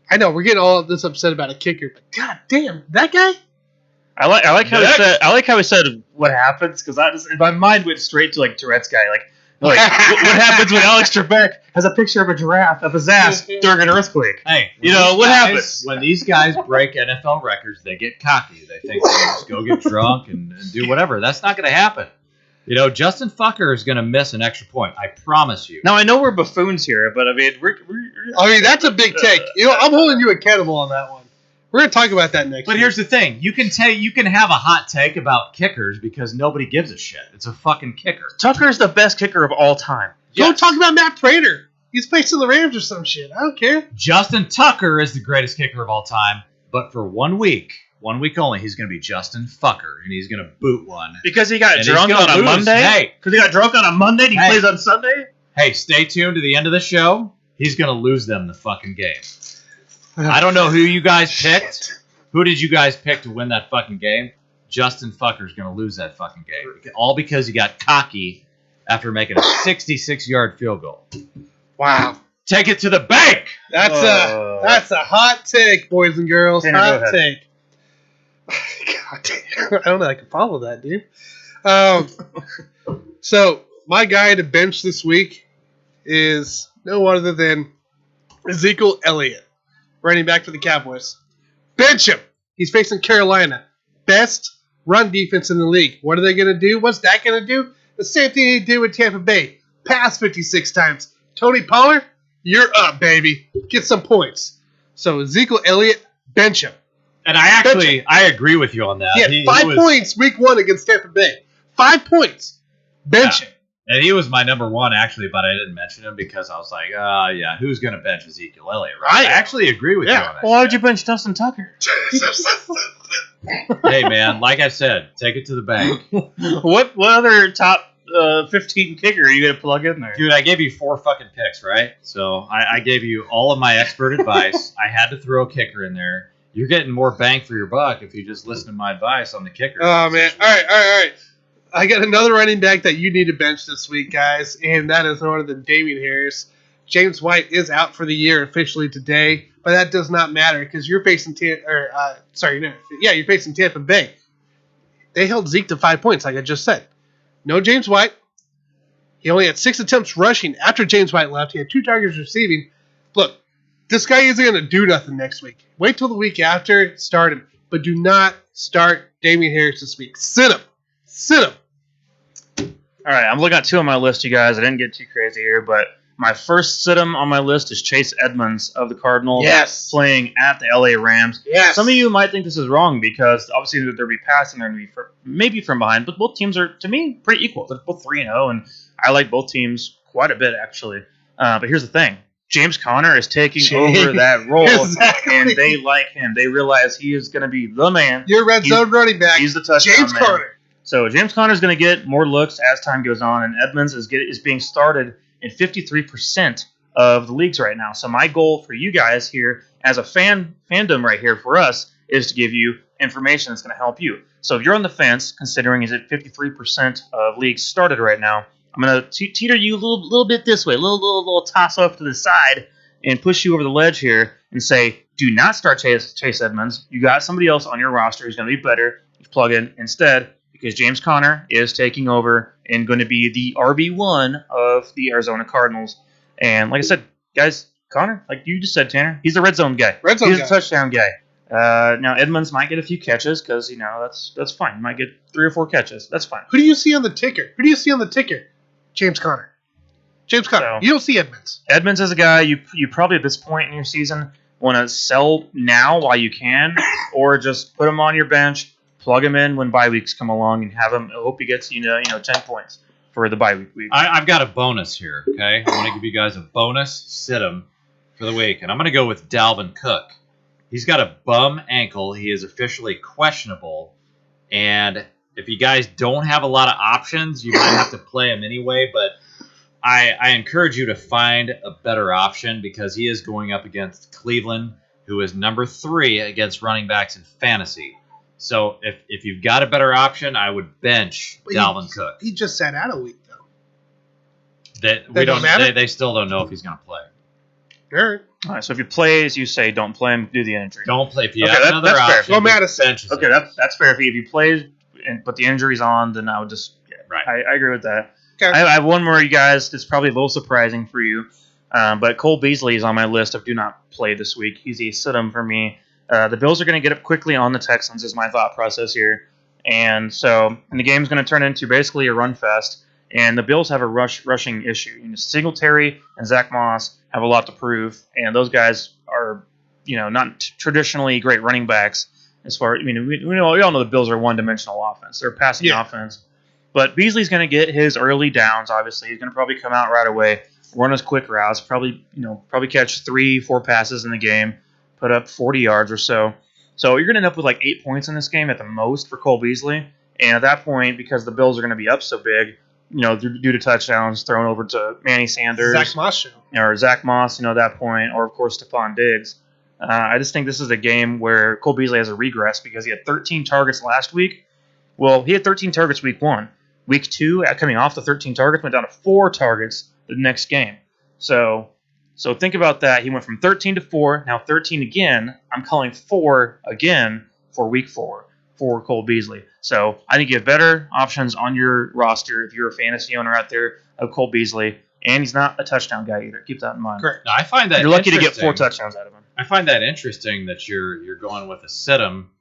I know we're getting all this upset about a kicker, but god damn, that guy. I like how he said what happens because my mind went straight to like Tourette's guy. Like what happens when Alex Trebek has a picture of a giraffe up his ass during an earthquake? Hey, what happens when these guys break NFL records? They get cocky. They think they just go get drunk and do whatever. That's not going to happen. Justin Fucker is going to miss an extra point. I promise you. Now I know we're buffoons here, but I mean, that's a big take. I'm holding you accountable on that one. We're going to talk about that next But week. here's the thing. You can have a hot take about kickers because nobody gives a shit. It's a fucking kicker. Tucker's the best kicker of all time. Go talk about Matt Prater. He's facing the Rams or some shit. I don't care. Justin Tucker is the greatest kicker of all time, but for 1 week only, he's going to be Justin Fucker, and he's going to boot one. Because he got drunk on a Monday? Hey. Because he got drunk on a Monday and he plays on Sunday? Hey, stay tuned to the end of the show. He's going to lose them the fucking game. I don't know who you guys picked. Who did you guys pick to win that fucking game? Justin Fucker's going to lose that fucking game. All because he got cocky after making a 66-yard field goal. Wow. Take it to the bank. That's a hot take, boys and girls. Tanner, hot take. God damn. I don't know if I can follow that, dude. So, my guy to bench this week is no other than Ezekiel Elliott, running back for the Cowboys. Bench him. He's facing Carolina. Best run defense in the league. What are they going to do? What's that going to do? The same thing they did with Tampa Bay. Pass 56 times. Tony Pollard, you're up, baby. Get some points. So Ezekiel Elliott, bench him. And I agree with you on that. He had 5 points week 1 against Tampa Bay. 5 points. Bench him. And he was my number 1, actually, but I didn't mention him because I was like, who's going to bench Ezekiel Elliott? Right? I actually agree with you on that. Well, why would you bench Dustin Tucker? Hey, man, like I said, take it to the bank. What other top 15 kicker are you going to plug in there? Dude, I gave you 4 fucking picks, right? So I gave you all of my expert advice. I had to throw a kicker in there. You're getting more bang for your buck if you just listen to my advice on the kicker. Oh, man. All right. I got another running back that you need to bench this week, guys, and that is none other than Damian Harris. James White is out for the year officially today, but that does not matter because you're facing you're facing Tampa Bay. They held Zeke to 5 points, like I just said. No James White. He only had 6 attempts rushing after James White left. He had 2 targets receiving. Look, this guy isn't going to do nothing next week. Wait till the week after, start him. But do not start Damian Harris this week. Sit him. All right, I'm looking at 2 on my list, you guys. I didn't get too crazy here, but my first sit-em on my list is Chase Edmonds of the Cardinals. Yes. Playing at the LA Rams. Yes. Some of you might think this is wrong because obviously there'll be passing, there'll be maybe from behind, but both teams are, to me, pretty equal. They're both 3-0, and I like both teams quite a bit, actually. But here's the thing. James Conner is taking over that role, and they like him. They realize he is going to be the man. Your red zone running back. He's the touchdown James man. Conner. So James Conner is going to get more looks as time goes on, and Edmonds is being started in 53% of the leagues right now. So my goal for you guys here, as a fandom right here for us, is to give you information that's going to help you. So if you're on the fence, considering is it 53% of leagues started right now, I'm going to teeter you a little bit this way, a little toss off to the side, and push you over the ledge here and say, do not start Chase Edmonds. You got somebody else on your roster who's going to be better. You plug in instead, because James Conner is taking over and going to be the RB1 of the Arizona Cardinals. And like I said, guys, Conner, like you just said, Tanner, he's a red zone guy. He's a touchdown guy. Now, Edmonds might get a few catches because, that's fine. He might get 3 or 4 catches. That's fine. Who do you see on the ticker? James Conner. So, you don't see Edmonds. Edmonds is a guy you probably at this point in your season want to sell now while you can, or just put him on your bench, plug him in when bye weeks come along, and have him. I hope he gets 10 points for the bye week. I've got a bonus here. Okay, I want to give you guys a bonus sit him for the week, and I'm going to go with Dalvin Cook. He's got a bum ankle. He is officially questionable, and if you guys don't have a lot of options, you might have to play him anyway, but I encourage you to find a better option because he is going up against Cleveland, who is number 3 against running backs in fantasy. So if you've got a better option, I would bench Dalvin Cook. He just sat out a week, though. They still don't know if he's going to play. Sure. All right, so if you play, as you say, don't play him, do the injury. Don't play. If you have another that's option, go Madison. Okay, that's fair. If you play and put the injuries on, then I would just right. I agree with that. Okay. I have one more, you guys. It's probably a little surprising for you, but Cole Beasley is on my list of do not play this week. He's a sit-em for me. The Bills are going to get up quickly on the Texans is my thought process here. And the game's going to turn into basically a run fest. And the Bills have a rushing issue. Singletary and Zach Moss have a lot to prove. And those guys are, not traditionally great running backs. We all know the Bills are a one-dimensional offense. They're a passing offense. But Beasley's going to get his early downs, obviously. He's going to probably come out right away, run his quick routes, probably catch 3-4 passes in the game, put up 40 yards or so. So you're going to end up with like 8 points in this game at the most for Cole Beasley. And at that point, because the Bills are going to be up so big, due to touchdowns thrown over to Manny Sanders. Zach Moss. Or Zach Moss, at that point, or of course Stephon Diggs. I just think this is a game where Cole Beasley has a regress because he had 13 targets last week. Well, he had 13 targets week 1. Week 2, coming off the 13 targets, went down to 4 targets the next game. So think about that. He went from 13 to 4, now 13 again. I'm calling 4 again for week 4 for Cole Beasley. So I think you have better options on your roster if you're a fantasy owner out there of Cole Beasley. And he's not a touchdown guy either. Keep that in mind. Correct. Now, I find that you're lucky to get 4 touchdowns out of him. I find that interesting that you're going with a sit-em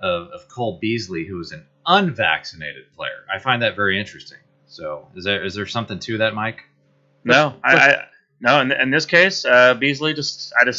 of Cole Beasley, who is an unvaccinated player. I find that very interesting. So is there something to that, Mike? No, No, in this case, Beasley I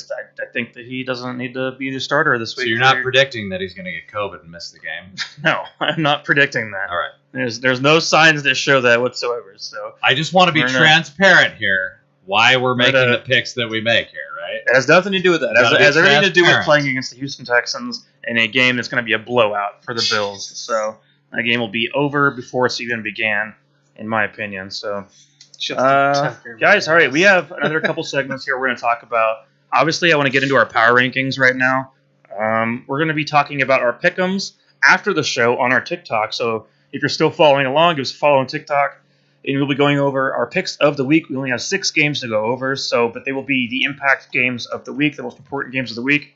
think that he doesn't need to be the starter this week. So you're not predicting that he's going to get COVID and miss the game? No, I'm not predicting that. All right. There's no signs that show that whatsoever. So I just want to be transparent here. Why we're making the picks that we make here, right? It has nothing to do with that. It has everything to do with playing against the Houston Texans in a game that's going to be a blowout for the Bills. So that game will be over before it's even began, in my opinion. So. Guys, all right, we have another couple segments here we're going to talk about. Obviously, I want to get into our power rankings right now. We're going to be talking about our pick'ems after the show on our TikTok. So if you're still following along, give us a follow on TikTok. And we'll be going over our picks of the week. We only have 6 games to go over, but they will be the impact games of the week, the most important games of the week.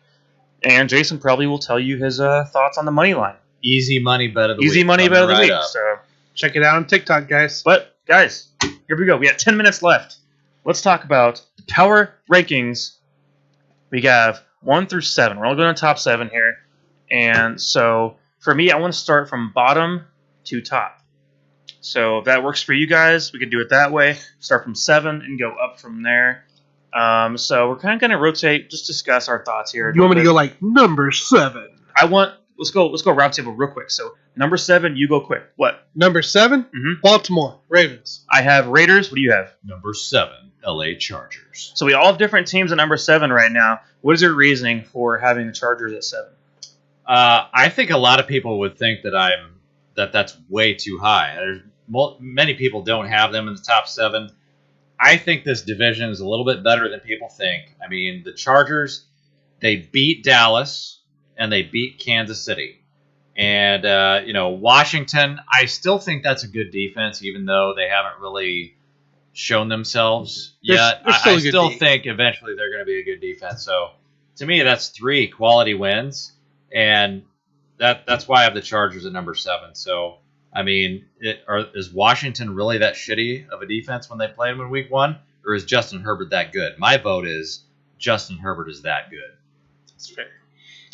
And Jason probably will tell you his thoughts on the money line. Easy money bet of the week. Easy money bet of the week. So check it out on TikTok, guys. But, guys, here we go. We got 10 minutes left. Let's talk about the power rankings. We have 1 through 7. We're all going to top 7 here. And so, for me, I want to start from bottom to top. So, if that works for you guys, we can do it that way. Start from 7 and go up from there. So, we're kind of going to rotate, just discuss our thoughts here. You want me to go like number 7? Let's go round table real quick. So, number 7, you go quick. What? Number 7, Baltimore Ravens. I have Raiders. What do you have? Number 7, LA Chargers. So we all have different teams at number 7 right now. What is your reasoning for having the Chargers at 7? I think a lot of people would think that's way too high. Many people don't have them in the top 7. I think this division is a little bit better than people think. I mean, the Chargers, they beat Dallas and they beat Kansas City. And, Washington, I still think that's a good defense, even though they haven't really shown themselves yet. I still think eventually they're going to be a good defense. So, to me, that's 3 quality wins, and that's why I have the Chargers at number 7. So, I mean, is Washington really that shitty of a defense when they played them in Week 1, or is Justin Herbert that good? My vote is Justin Herbert is that good. That's fair.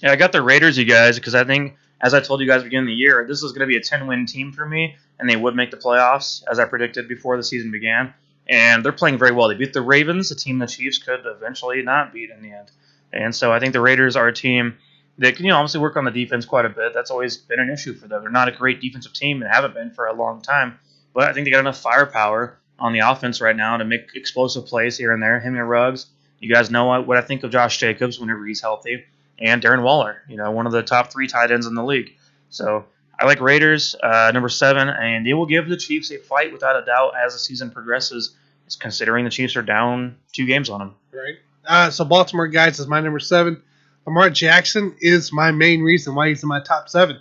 Yeah, I got the Raiders, you guys, because I think, as I told you guys at the beginning of the year, this is going to be a 10-win team for me, and they would make the playoffs, as I predicted before the season began. And they're playing very well. They beat the Ravens, a team the Chiefs could eventually not beat in the end. And so I think the Raiders are a team that can obviously work on the defense quite a bit. That's always been an issue for them. They're not a great defensive team and haven't been for a long time. But I think they got enough firepower on the offense right now to make explosive plays here and there. Him and Ruggs. You guys know what I think of Josh Jacobs whenever he's healthy. And Darren Waller, one of the top 3 tight ends in the league. So I like Raiders, number 7, and they will give the Chiefs a fight without a doubt as the season progresses, considering the Chiefs are down 2 games on them. Right. So Baltimore, guys, is my number 7. Lamar Jackson is my main reason why he's in my top 7.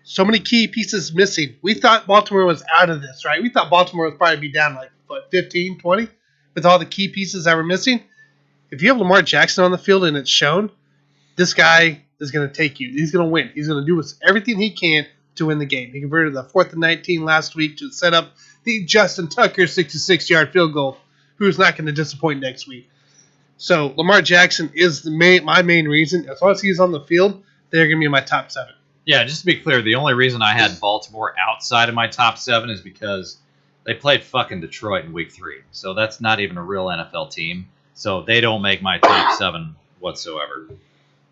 So many key pieces missing. We thought Baltimore was out of this, right? We thought Baltimore would probably be down 15, 20 with all the key pieces that were missing. If you have Lamar Jackson on the field and it's shown, this guy is going to take you. He's going to win. He's going to do everything he can to win the game. He converted the 4th and 19 last week to set up the Justin Tucker 66-yard field goal, who's not going to disappoint next week. So Lamar Jackson is my main reason. As long as he's on the field, they're going to be in my top 7. Yeah, just to be clear, the only reason I had Baltimore outside of my top 7 is because they played fucking Detroit in Week 3. So that's not even a real NFL team. So they don't make my top 7 whatsoever.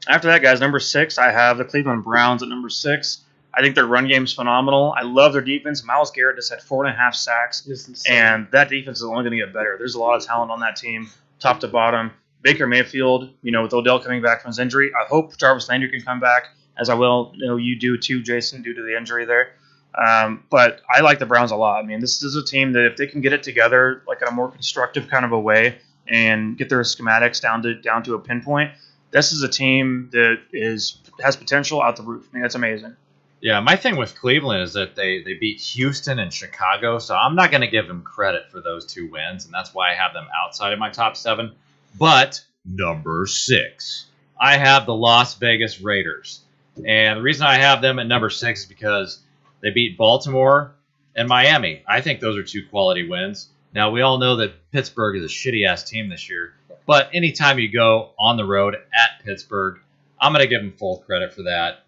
After that, guys, number 6, I have the Cleveland Browns at number 6. I think their run game's phenomenal. I love their defense. Myles Garrett just had 4.5 sacks, and that defense is only going to get better. There's a lot of talent on that team, top to bottom. Baker Mayfield, with Odell coming back from his injury. I hope Jarvis Landry can come back, as I will. You do too, Jason, due to the injury there. But I like the Browns a lot. I mean, this is a team that if they can get it together, like in a more constructive kind of a way, and get their schematics down to a pinpoint, this is a team that has potential out the roof. I mean, that's amazing. Yeah, my thing with Cleveland is that they beat Houston and Chicago, so I'm not going to give them credit for those 2 wins, and that's why I have them outside of my top 7. But number 6, I have the Las Vegas Raiders. And the reason I have them at number 6 is because they beat Baltimore and Miami. I think those are 2 quality wins. Now, we all know that Pittsburgh is a shitty-ass team this year. But anytime you go on the road at Pittsburgh, I'm going to give them full credit for that.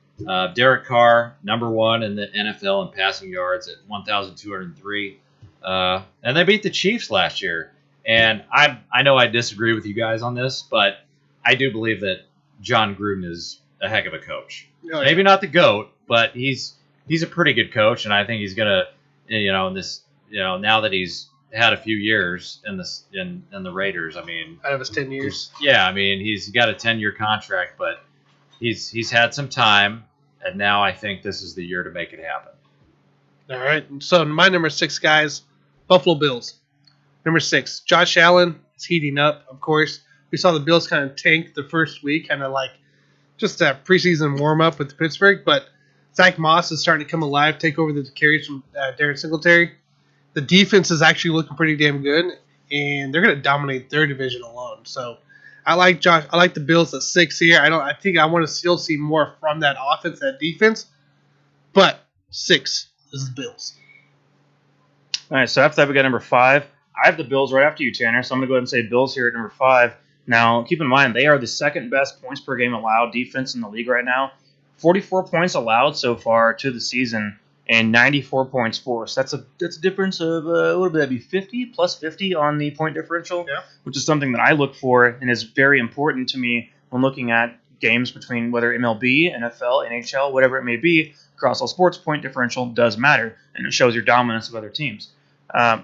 Derek Carr, number 1 in the NFL in passing yards at 1,203. And they beat the Chiefs last year. And I know I disagree with you guys on this, but I do believe that John Gruden is a heck of a coach. Oh, yeah. Maybe not the GOAT, but he's a pretty good coach, and I think he's gonna, now that he's had a few years in the Raiders. I mean, Out of his 10 years. Yeah, I mean he's got a 10-year contract, but he's had some time, and now I think this is the year to make it happen. All right. So my number 6, guys, Buffalo Bills. Number 6, Josh Allen is heating up. Of course, we saw the Bills kind of tank the first week, kind of like just a preseason warm up with Pittsburgh, but Zach Moss is starting to come alive, take over the carries from Darren Singletary. The defense is actually looking pretty damn good, and they're going to dominate their division alone. So I like the Bills at 6 here. I think I want to still see more from that offense, that defense, but 6 is the Bills. All right, so after that, we got number 5. I have the Bills right after you, Tanner, so I'm going to go ahead and say Bills here at number 5. Now, keep in mind, they are the second best points per game allowed defense in the league right now. 44 points allowed so far to the season, and 94 points forced. That's a difference of, what would that be, 50, plus 50 on the point differential, which is something that I look for and is very important to me when looking at games between whether MLB, NFL, NHL, whatever it may be. Across all sports, point differential does matter, and it shows your dominance of other teams.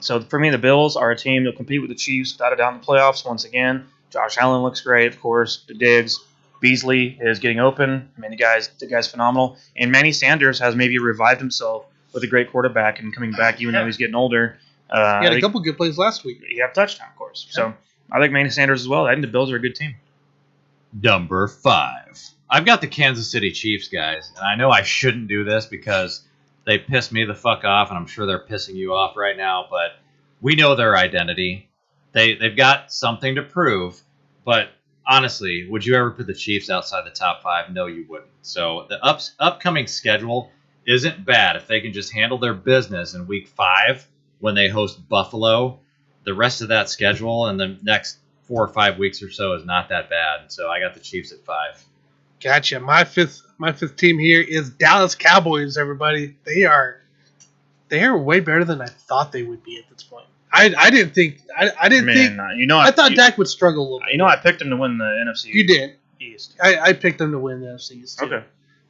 So for me, the Bills are a team that will compete with the Chiefs without a doubt in the playoffs once again. Josh Allen looks great, of course. The Diggs. Beasley is getting open. I mean, the guy's phenomenal. And Manny Sanders has maybe revived himself with a great quarterback and coming back even though he's getting older. He had a couple good plays last week. He had a touchdown, of course. Yeah. So I like Manny Sanders as well. I think the Bills are a good team. Number 5. I've got the Kansas City Chiefs, guys. And I know I shouldn't do this because they piss me the fuck off, and I'm sure they're pissing you off right now, but we know their identity. They've got something to prove, but honestly, would you ever put the Chiefs outside the top 5? No, you wouldn't. So the upcoming schedule isn't bad if they can just handle their business in Week 5 when they host Buffalo. The rest of that schedule in the next 4 or 5 weeks or so is not that bad. So I got the Chiefs at 5. Gotcha. My fifth team here is Dallas Cowboys. Everybody, they are way better than I thought they would be at this point. I didn't think. I thought Dak would struggle a little bit. I picked him to win the NFC. You did. East. I picked them to win the NFC East too. Okay.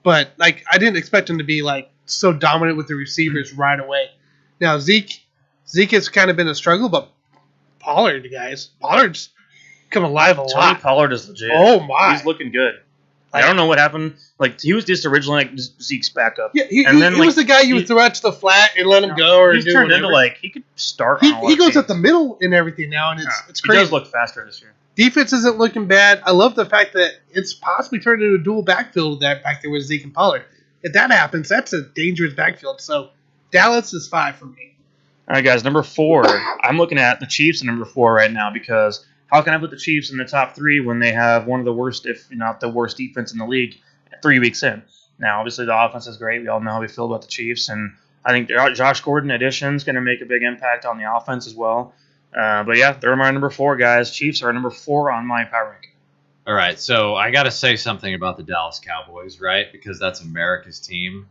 But I didn't expect him to be so dominant with the receivers right away. Now Zeke has kind of been a struggle, but Pollard's come alive a lot. Pollard is legit. Oh my, he's looking good. I don't know what happened. He was just originally Zeke's backup. Yeah, he was the guy you would throw out to the flat and let him go, or he's do turned whatever. into he could start. He goes up the middle and everything now, and it's crazy. He does look faster this year. Defense isn't looking bad. I love the fact that it's possibly turned into a dual backfield that back there with Zeke and Pollard. If that happens, that's a dangerous backfield. So Dallas is 5 for me. All right, guys, number 4. I'm looking at the Chiefs at number 4 right now because how can I put the Chiefs in the top 3 when they have one of the worst, if not the worst, defense in the league 3 weeks in? Now, obviously, the offense is great. We all know how we feel about the Chiefs, and I think Josh Gordon addition is going to make a big impact on the offense as well. But yeah, they're my number 4, guys. Chiefs are number 4 on my power ranking. All right, so I got to say something about the Dallas Cowboys, right? Because that's America's team.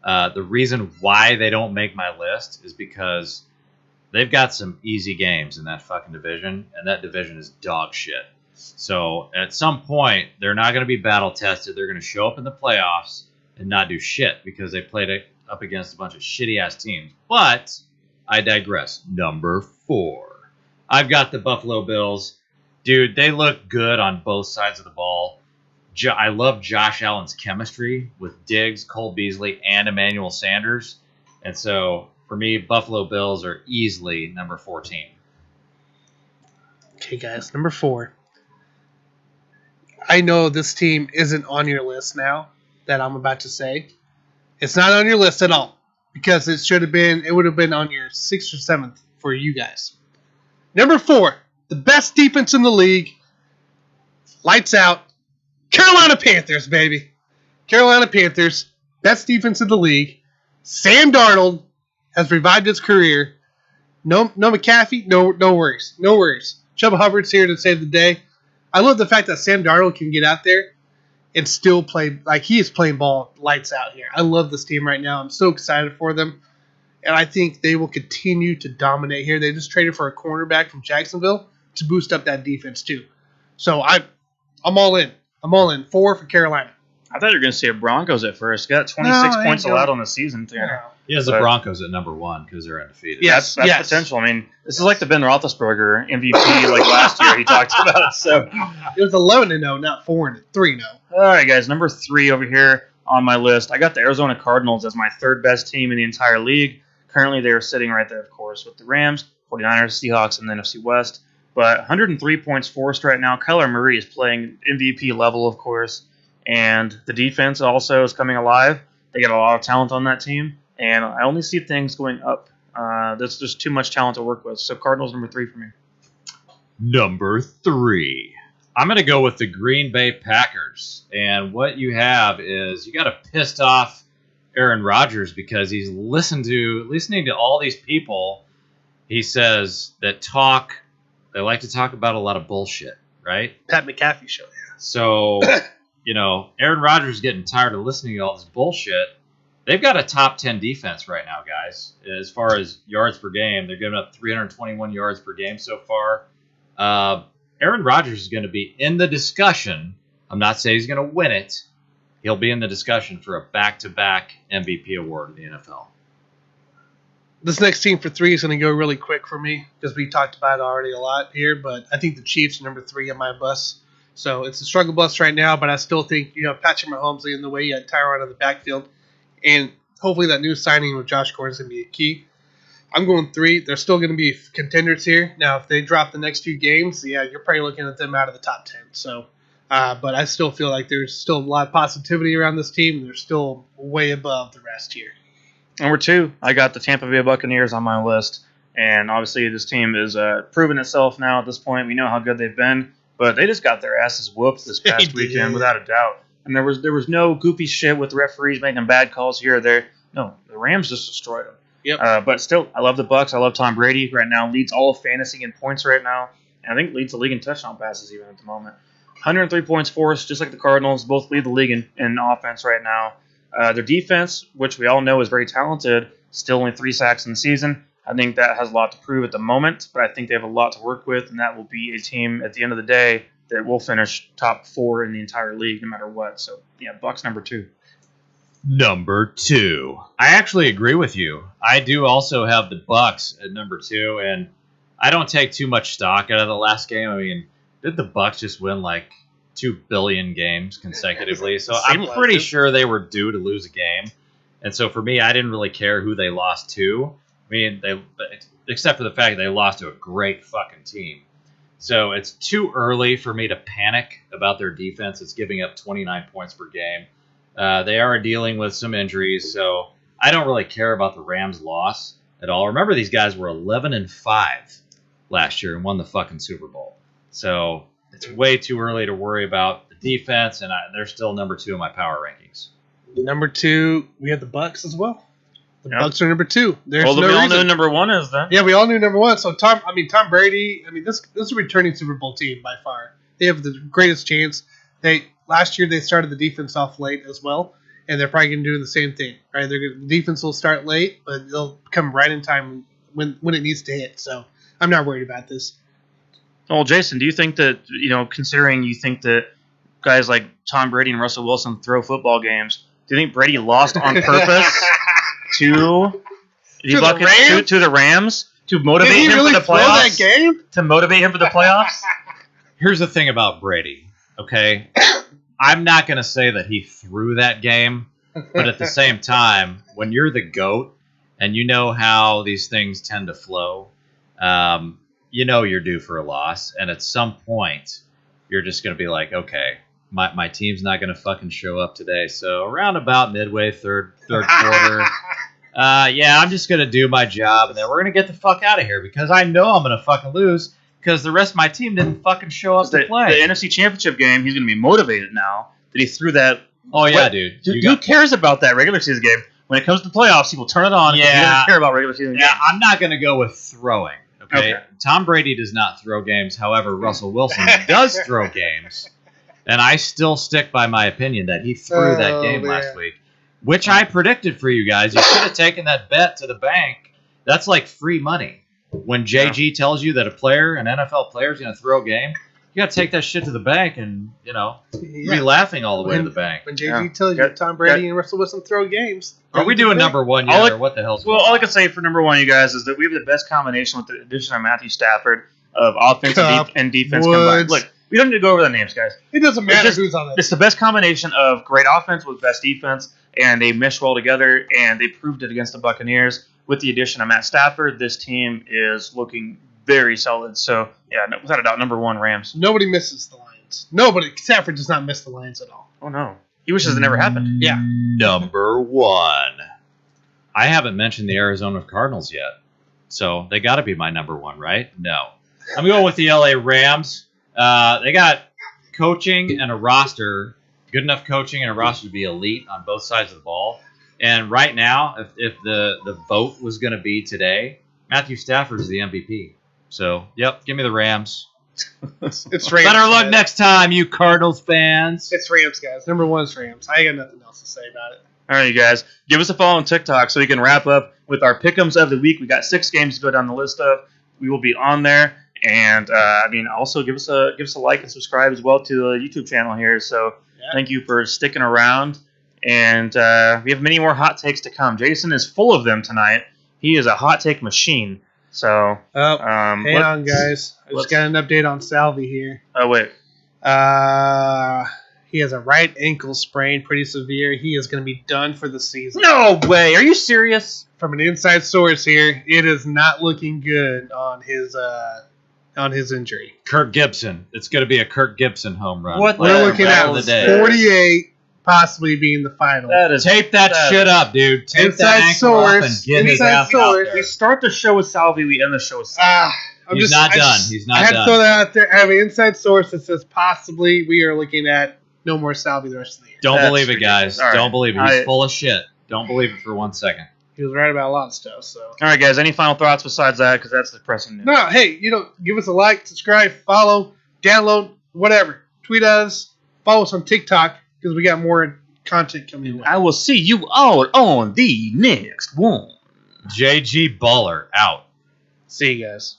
The reason why they don't make my list is because they've got some easy games in that fucking division, and that division is dog shit. So at some point, they're not going to be battle tested. They're going to show up in the playoffs and not do shit because they played up against a bunch of shitty ass teams. But I digress. Number 4. I've got the Buffalo Bills. Dude, they look good on both sides of the ball. I love Josh Allen's chemistry with Diggs, Cole Beasley, and Emmanuel Sanders. And so, for me, Buffalo Bills are easily number 14. Okay, guys, number 4. I know this team isn't on your list now that I'm about to say. It's not on your list at all because it would have been on your 6th or 7th for you guys. Number 4, the best defense in the league. Lights out. Carolina Panthers, baby. Carolina Panthers, best defense in the league. Sam Darnold has revived his career. No McAfee, no worries. No worries. Chuba Hubbard's here to save the day. I love the fact that Sam Darnold can get out there and still play he is playing ball lights out here. I love this team right now. I'm so excited for them. and I think they will continue to dominate here. They just traded for a cornerback from Jacksonville to boost up that defense too. So I'm all in. I'm all in. 4 for Carolina. I thought you were going to say Broncos at first. Got 26 points allowed on the season. He has the Broncos at number 1 because they're undefeated. Yes, that's potential. I mean, this is like the Ben Roethlisberger MVP like last year he talked about. So it was 11-0, not 4-3-0. All right, guys. Number 3 over here on my list. I got the Arizona Cardinals as my 3rd best team in the entire league. Currently, they are sitting right there, of course, with the Rams, 49ers, Seahawks, and the NFC West. But 103 points forced right now. Kyler Murray is playing MVP level, of course. And the defense also is coming alive. They got a lot of talent on that team. And I only see things going up. There's just too much talent to work with. So Cardinals number 3 for me. Number 3. I'm going to go with the Green Bay Packers. And what you have is you got a pissed off Aaron Rodgers because he's listening to all these people. He says that they like to talk about a lot of bullshit, right? Pat McAfee show. Yeah. So, Aaron Rodgers is getting tired of listening to all this bullshit. They've got a top 10 defense right now, guys. As far as yards per game, they're giving up 321 yards per game so far. Aaron Rodgers is going to be in the discussion. I'm not saying he's going to win it. He'll be in the discussion for a back-to-back MVP award in the NFL. This next team for 3 is going to go really quick for me because we talked about it already a lot here, but I think the Chiefs are number 3 on my bus. So it's a struggle bus right now, but I still think you have Patrick Mahomes leading the way. You had Tyron on the backfield, and hopefully that new signing with Josh Gordon is going to be a key. I'm going 3. They're still going to be contenders here. Now, if they drop the next few games, yeah, you're probably looking at them out of the top 10. So, but I still feel like there's still a lot of positivity around this team, and they're still way above the rest here. Number 2, I got the Tampa Bay Buccaneers on my list. And obviously this team is proven itself now at this point. We know how good they've been. But they just got their asses whooped this past weekend without a doubt. And there was no goofy shit with the referees making bad calls here or there. No, the Rams just destroyed them. Yep. But still, I love the Bucs. I love Tom Brady right now. Leads all of fantasy in points right now. And I think leads the league in touchdown passes even at the moment. 103 points forced, just like the Cardinals. Both lead the league in offense right now. Their defense, which we all know is very talented, still only 3 sacks in the season. I think that has a lot to prove at the moment, but I think they have a lot to work with, and that will be a team at the end of the day that will finish top 4 in the entire league no matter what. So, yeah, Bucs number 2. Number 2. I actually agree with you. I do also have the Bucs at number 2, and I don't take too much stock out of the last game. I mean, did the Bucs just win like 2 billion games consecutively? So I'm pretty sure they were due to lose a game. And so for me, I didn't really care who they lost to. I mean, except for the fact that they lost to a great fucking team. So it's too early for me to panic about their defense. It's giving up 29 points per game. They are dealing with some injuries, so I don't really care about the Rams' loss at all. Remember, these guys were 11-5 last year and won the fucking Super Bowl. So it's way too early to worry about the defense, and they're still number 2 in my power rankings. Number 2, we have the Bucs as well. The Yep. Bucs are number 2. There's Well, no we all reason. know number 1 is then. Yeah, we all knew number 1. So Tom Brady. I mean, this is a returning Super Bowl team by far. They have the greatest chance. Last year they started the defense off late as well, and they're probably going to do the same thing. Right? The defense will start late, but they'll come right in time when it needs to hit. So I'm not worried about this. Well, Jason, do you think that, considering you think that guys like Tom Brady and Russell Wilson throw football games, do you think Brady lost on purpose to the Rams to motivate him for the playoffs? That game? To motivate him for the playoffs? Here's the thing about Brady, okay? I'm not going to say that he threw that game, but at the same time, when you're the GOAT and you know how these things tend to flow, you're due for a loss. And at some point, you're just going to be like, okay, my team's not going to fucking show up today. So around about midway, third quarter, I'm just going to do my job, and then we're going to get the fuck out of here because I know I'm going to fucking lose because the rest of my team didn't fucking show up to play. The NFC Championship game, he's going to be motivated now that he threw that. Oh, yeah, dude. Who cares about that regular season game? When it comes to playoffs, he will turn it on. Yeah. He doesn't care about regular season games. Yeah, I'm not going to go with throwing, okay? Tom Brady does not throw games. However, Russell Wilson does throw games. And I still stick by my opinion that he threw that game last week. which I predicted for you guys. You should have taken that bet to the bank. That's like free money. When JG tells you that an NFL player, is going to throw a game, you got to take that shit to the bank and, be laughing all the way to the bank. When JG tells you Tom Brady and Russell Wilson throw games. Are we doing number one yet, or what the hell's going on? All I can say for number one, you guys, is that we have the best combination with the addition of Matthew Stafford of offense and defense combined. Look, we don't need to go over the names, guys. It doesn't matter who's on it. It's the best combination of great offense with best defense, and they mesh well together, and they proved it against the Buccaneers. With the addition of Matt Stafford, this team is looking very solid. So, yeah, without a doubt, number one, Rams. Nobody misses the Lions. Nobody. Stafford does not miss the Lions at all. Oh, no. He wishes it never happened. Yeah. Number one. I haven't mentioned the Arizona Cardinals yet. So they got to be my number one, right? No. I'm going with the LA Rams. They got coaching and a roster, good enough coaching and a roster to be elite on both sides of the ball. And right now, if the vote was going to be today, Matthew Stafford is the MVP. So, yep, give me the Rams. It's Rams. Better luck next time, you Cardinals fans. It's Rams, guys. Number one is Rams. I got nothing else to say about it. All right, you guys. Give us a follow on TikTok so we can wrap up with our pick'ems of the week. We got 6 games to go down the list of. We will be on there. And, also give us a like and subscribe as well to the YouTube channel here. So, Thank you for sticking around. And we have many more hot takes to come. Jason is full of them tonight. He is a hot take machine. So, hang on, guys. I just got an update on Salvi here. Oh, wait. He has a right ankle sprain, pretty severe. He is going to be done for the season. No way. Are you serious? From an inside source here, it is not looking good on his injury. Kirk Gibson. It's going to be a Kirk Gibson home run. What we're looking at 48, possibly being the final. Tape that shit up, dude. Tape inside that source. Up and get inside source. We start the show with Salvi. We end the show with Salvi. He's not done. He's not done. I had to throw that out there. I have an inside source that says possibly we are looking at no more Salvi the rest of the year. Don't believe it, guys. Right. Don't believe it. He's full of shit. Don't believe it for 1 second. He was right about a lot of stuff. So. All right, guys. Any final thoughts besides that? Because that's the pressing news. No, hey, give us a like, subscribe, follow, download, whatever. Tweet us, follow us on TikTok because we got more content coming in. I will see you all on the next one. JG Baller out. See you guys.